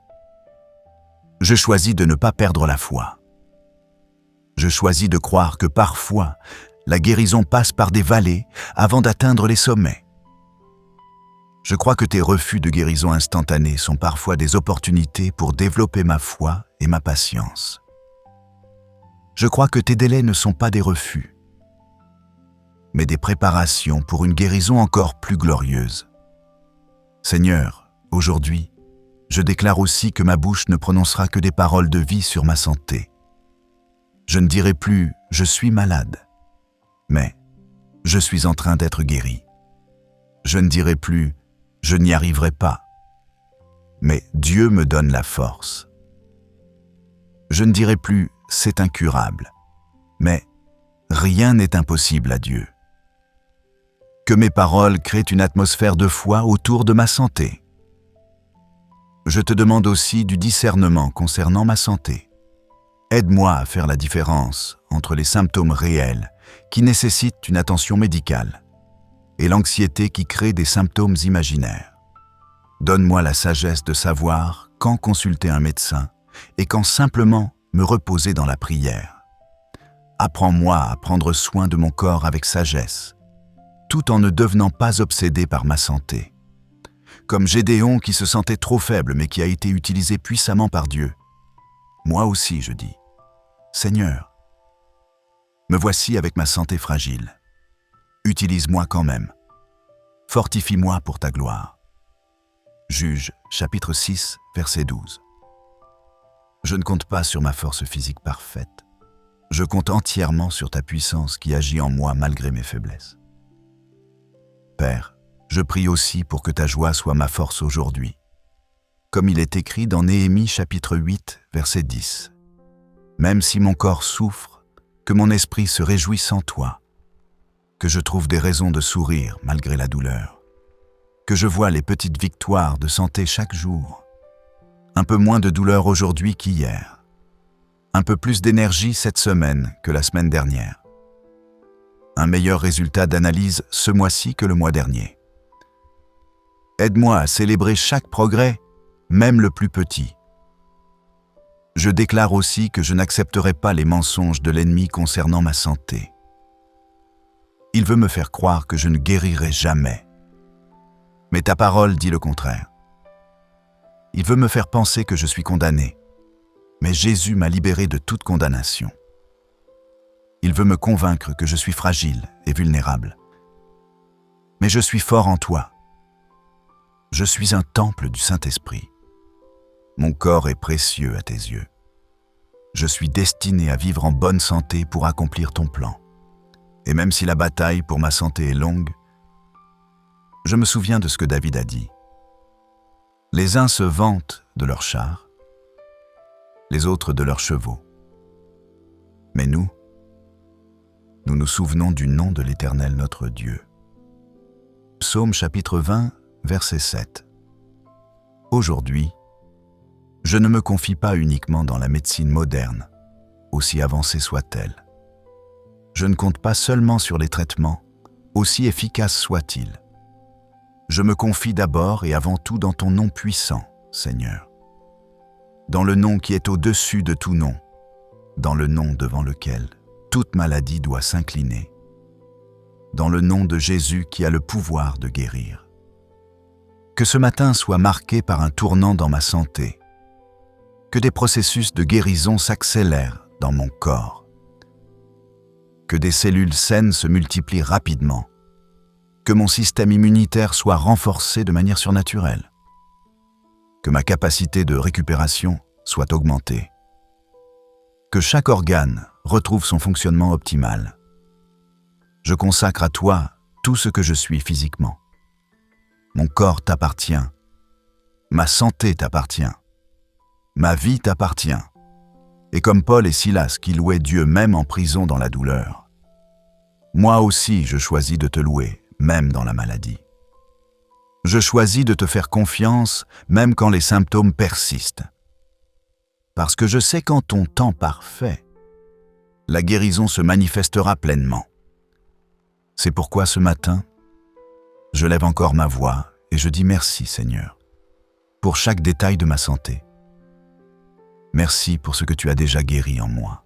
Speaker 1: je choisis de ne pas perdre la foi. Je choisis de croire que parfois, la guérison passe par des vallées avant d'atteindre les sommets. Je crois que tes refus de guérison instantanée sont parfois des opportunités pour développer ma foi et ma patience. Je crois que tes délais ne sont pas des refus, mais des préparations pour une guérison encore plus glorieuse. Seigneur, aujourd'hui, je déclare aussi que ma bouche ne prononcera que des paroles de vie sur ma santé. Je ne dirai plus « je suis malade », mais « je suis en train d'être guéri ». Je ne dirai plus « je n'y arriverai pas », mais Dieu me donne la force. Je ne dirai plus « c'est incurable », mais rien n'est impossible à Dieu. Que mes paroles créent une atmosphère de foi autour de ma santé. Je te demande aussi du discernement concernant ma santé. Aide-moi à faire la différence entre les symptômes réels qui nécessitent une attention médicale et l'anxiété qui crée des symptômes imaginaires. Donne-moi la sagesse de savoir quand consulter un médecin et quand simplement me reposer dans la prière. Apprends-moi à prendre soin de mon corps avec sagesse, tout en ne devenant pas obsédé par ma santé. Comme Gédéon qui se sentait trop faible mais qui a été utilisé puissamment par Dieu. Moi aussi, je dis, Seigneur, me voici avec ma santé fragile. Utilise-moi quand même. Fortifie-moi pour ta gloire. Juge, chapitre 6, verset 12. Je ne compte pas sur ma force physique parfaite. Je compte entièrement sur ta puissance qui agit en moi malgré mes faiblesses. Père, je prie aussi pour que ta joie soit ma force aujourd'hui. Comme il est écrit dans Néhémie chapitre 8, verset 10. Même si mon corps souffre, que mon esprit se réjouisse en toi, que je trouve des raisons de sourire malgré la douleur, que je vois les petites victoires de santé chaque jour, un peu moins de douleur aujourd'hui qu'hier, un peu plus d'énergie cette semaine que la semaine dernière, un meilleur résultat d'analyse ce mois-ci que le mois dernier. Aide-moi à célébrer chaque progrès, même le plus petit. Je déclare aussi que je n'accepterai pas les mensonges de l'ennemi concernant ma santé. Il veut me faire croire que je ne guérirai jamais. Mais ta parole dit le contraire. Il veut me faire penser que je suis condamné. Mais Jésus m'a libéré de toute condamnation. Il veut me convaincre que je suis fragile et vulnérable. Mais je suis fort en toi. Je suis un temple du Saint-Esprit. Mon corps est précieux à tes yeux. Je suis destiné à vivre en bonne santé pour accomplir ton plan. Et même si la bataille pour ma santé est longue, je me souviens de ce que David a dit. Les uns se vantent de leurs chars, les autres de leurs chevaux. Mais nous nous souvenons du nom de l'Éternel notre Dieu. Psaume chapitre 20, verset 7. Aujourd'hui, je ne me confie pas uniquement dans la médecine moderne, aussi avancée soit-elle. Je ne compte pas seulement sur les traitements, aussi efficaces soient-ils. Je me confie d'abord et avant tout dans ton nom puissant, Seigneur. Dans le nom qui est au-dessus de tout nom, dans le nom devant lequel toute maladie doit s'incliner, dans le nom de Jésus qui a le pouvoir de guérir. Que ce matin soit marqué par un tournant dans ma santé, que des processus de guérison s'accélèrent dans mon corps, que des cellules saines se multiplient rapidement, que mon système immunitaire soit renforcé de manière surnaturelle, que ma capacité de récupération soit augmentée, que chaque organe retrouve son fonctionnement optimal. Je consacre à toi tout ce que je suis physiquement. Mon corps t'appartient, ma santé t'appartient, ma vie t'appartient. Et comme Paul et Silas qui louaient Dieu même en prison dans la douleur, moi aussi je choisis de te louer, même dans la maladie. Je choisis de te faire confiance, même quand les symptômes persistent. Parce que je sais qu'en ton temps parfait, la guérison se manifestera pleinement. C'est pourquoi ce matin, je lève encore ma voix et je dis merci Seigneur, pour chaque détail de ma santé. Merci pour ce que tu as déjà guéri en moi.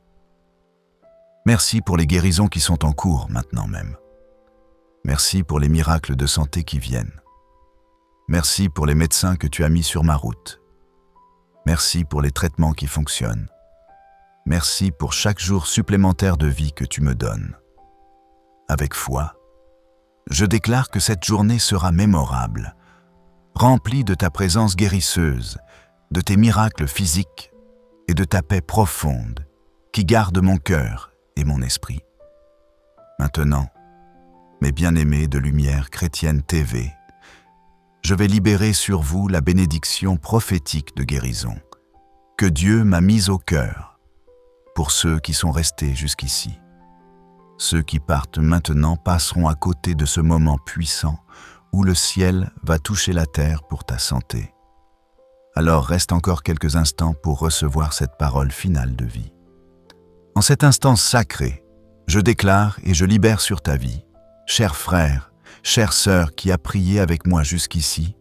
Speaker 1: Merci pour les guérisons qui sont en cours maintenant même. Merci pour les miracles de santé qui viennent. Merci pour les médecins que tu as mis sur ma route. Merci pour les traitements qui fonctionnent. Merci pour chaque jour supplémentaire de vie que tu me donnes. Avec foi, je déclare que cette journée sera mémorable, remplie de ta présence guérisseuse, de tes miracles physiques et de ta paix profonde qui garde mon cœur et mon esprit. Maintenant, mes bien-aimés de Lumière Chrétienne TV, je vais libérer sur vous la bénédiction prophétique de guérison que Dieu m'a mise au cœur pour ceux qui sont restés jusqu'ici. Ceux qui partent maintenant passeront à côté de ce moment puissant où le ciel va toucher la terre pour ta santé. Alors reste encore quelques instants pour recevoir cette parole finale de vie. En cet instant sacré, je déclare et je libère sur ta vie, cher frère, chère sœur qui a prié avec moi jusqu'ici,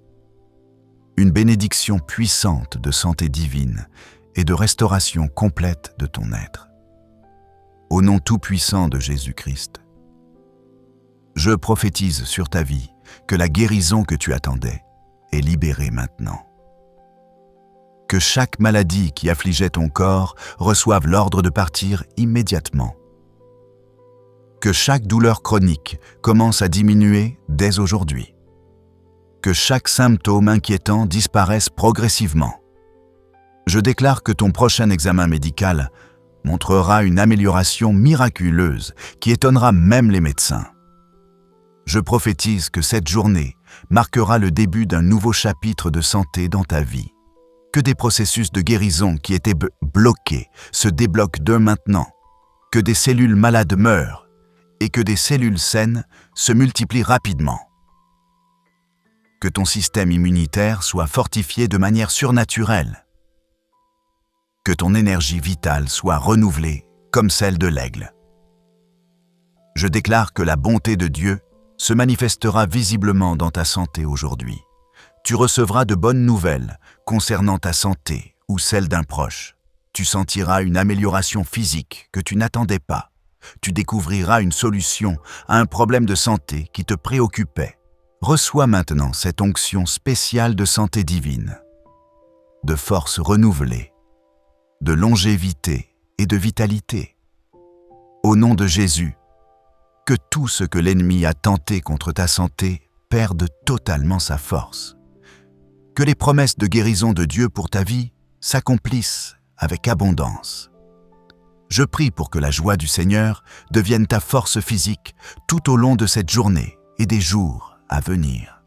Speaker 1: une bénédiction puissante de santé divine et de restauration complète de ton être. Au nom tout-puissant de Jésus-Christ, je prophétise sur ta vie que la guérison que tu attendais est libérée maintenant. Que chaque maladie qui affligeait ton corps reçoive l'ordre de partir immédiatement. Que chaque douleur chronique commence à diminuer dès aujourd'hui. Que chaque symptôme inquiétant disparaisse progressivement. Je déclare que ton prochain examen médical montrera une amélioration miraculeuse qui étonnera même les médecins. Je prophétise que cette journée marquera le début d'un nouveau chapitre de santé dans ta vie. Que des processus de guérison qui étaient bloqués se débloquent dès maintenant. que des cellules malades meurent et que des cellules saines se multiplient rapidement. Que ton système immunitaire soit fortifié de manière surnaturelle. Que ton énergie vitale soit renouvelée comme celle de l'aigle. Je déclare que la bonté de Dieu se manifestera visiblement dans ta santé aujourd'hui. Tu recevras de bonnes nouvelles concernant ta santé ou celle d'un proche. Tu sentiras une amélioration physique que tu n'attendais pas. Tu découvriras une solution à un problème de santé qui te préoccupait. Reçois maintenant cette onction spéciale de santé divine, de force renouvelée, de longévité et de vitalité. Au nom de Jésus, que tout ce que l'ennemi a tenté contre ta santé perde totalement sa force. Que les promesses de guérison de Dieu pour ta vie s'accomplissent avec abondance. Je prie pour que la joie du Seigneur devienne ta force physique tout au long de cette journée et des jours à venir.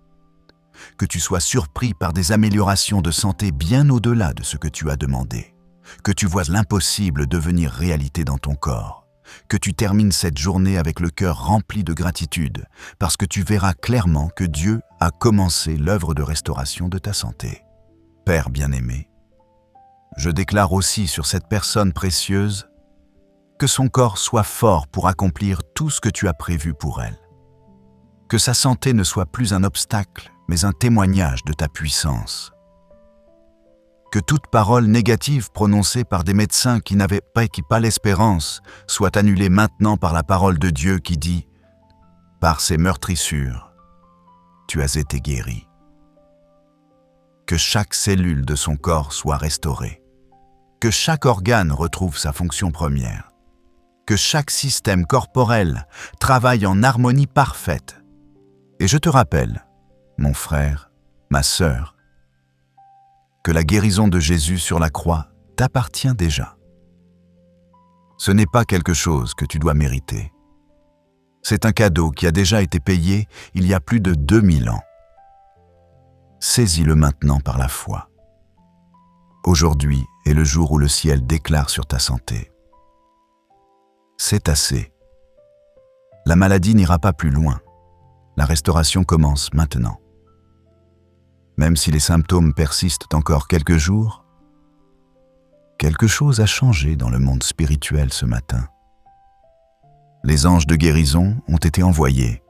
Speaker 1: Que tu sois surpris par des améliorations de santé bien au-delà de ce que tu as demandé. Que tu vois l'impossible devenir réalité dans ton corps. Que tu termines cette journée avec le cœur rempli de gratitude, parce que tu verras clairement que Dieu a commencé l'œuvre de restauration de ta santé. Père bien-aimé, je déclare aussi sur cette personne précieuse que son corps soit fort pour accomplir tout ce que tu as prévu pour elle. Que sa santé ne soit plus un obstacle, mais un témoignage de ta puissance. Que toute parole négative prononcée par des médecins qui n'avaient pas l'espérance soit annulée maintenant par la parole de Dieu qui dit « Par ses meurtrissures, tu as été guéri. » Que chaque cellule de son corps soit restaurée. Que chaque organe retrouve sa fonction première. Que chaque système corporel travaille en harmonie parfaite. Et je te rappelle, mon frère, ma sœur, que la guérison de Jésus sur la croix t'appartient déjà. Ce n'est pas quelque chose que tu dois mériter. C'est un cadeau qui a déjà été payé il y a plus de 2000 ans. Saisis-le maintenant par la foi. Aujourd'hui est le jour où le ciel déclare sur ta santé. C'est assez. La maladie n'ira pas plus loin. La restauration commence maintenant. Même si les symptômes persistent encore quelques jours, quelque chose a changé dans le monde spirituel ce matin. Les anges de guérison ont été envoyés.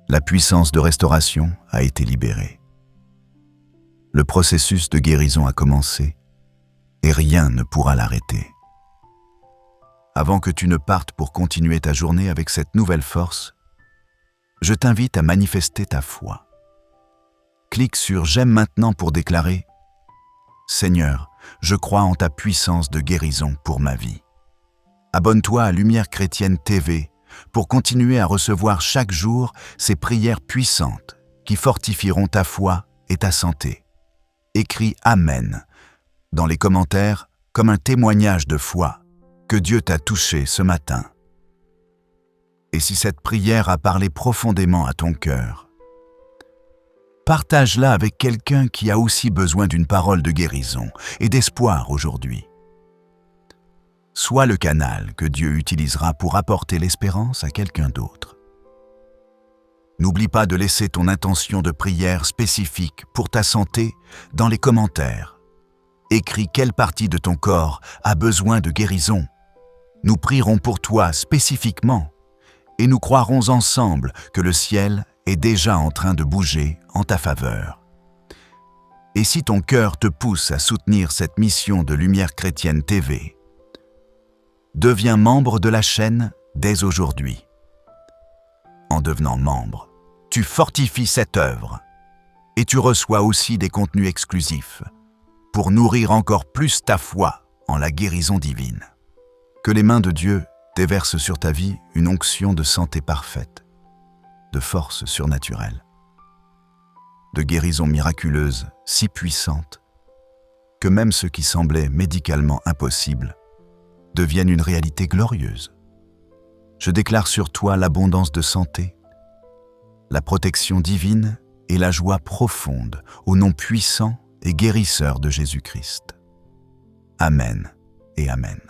Speaker 1: La puissance de restauration a été libérée. Le processus de guérison a commencé et rien ne pourra l'arrêter. Avant que tu ne partes pour continuer ta journée avec cette nouvelle force, je t'invite à manifester ta foi. Clique sur « J'aime maintenant » pour déclarer « Seigneur, je crois en ta puissance de guérison pour ma vie. » Abonne-toi à Lumière Chrétienne TV pour continuer à recevoir chaque jour ces prières puissantes qui fortifieront ta foi et ta santé. Écris « Amen » dans les commentaires comme un témoignage de foi que Dieu t'a touché ce matin. Et si cette prière a parlé profondément à ton cœur, partage-la avec quelqu'un qui a aussi besoin d'une parole de guérison et d'espoir aujourd'hui. Sois le canal que Dieu utilisera pour apporter l'espérance à quelqu'un d'autre. N'oublie pas de laisser ton intention de prière spécifique pour ta santé dans les commentaires. Écris quelle partie de ton corps a besoin de guérison. Nous prierons pour toi spécifiquement et nous croirons ensemble que le ciel est déjà en train de bouger en ta faveur. Et si ton cœur te pousse à soutenir cette mission de Lumière Chrétienne TV, deviens membre de la chaîne dès aujourd'hui. En devenant membre, tu fortifies cette œuvre et tu reçois aussi des contenus exclusifs pour nourrir encore plus ta foi en la guérison divine. Que les mains de Dieu déversent sur ta vie une onction de santé parfaite, de force surnaturelle, de guérison miraculeuse si puissante que même ce qui semblait médicalement impossible devienne une réalité glorieuse. Je déclare sur toi l'abondance de santé, la protection divine et la joie profonde au nom puissant et guérisseur de Jésus-Christ. Amen et Amen.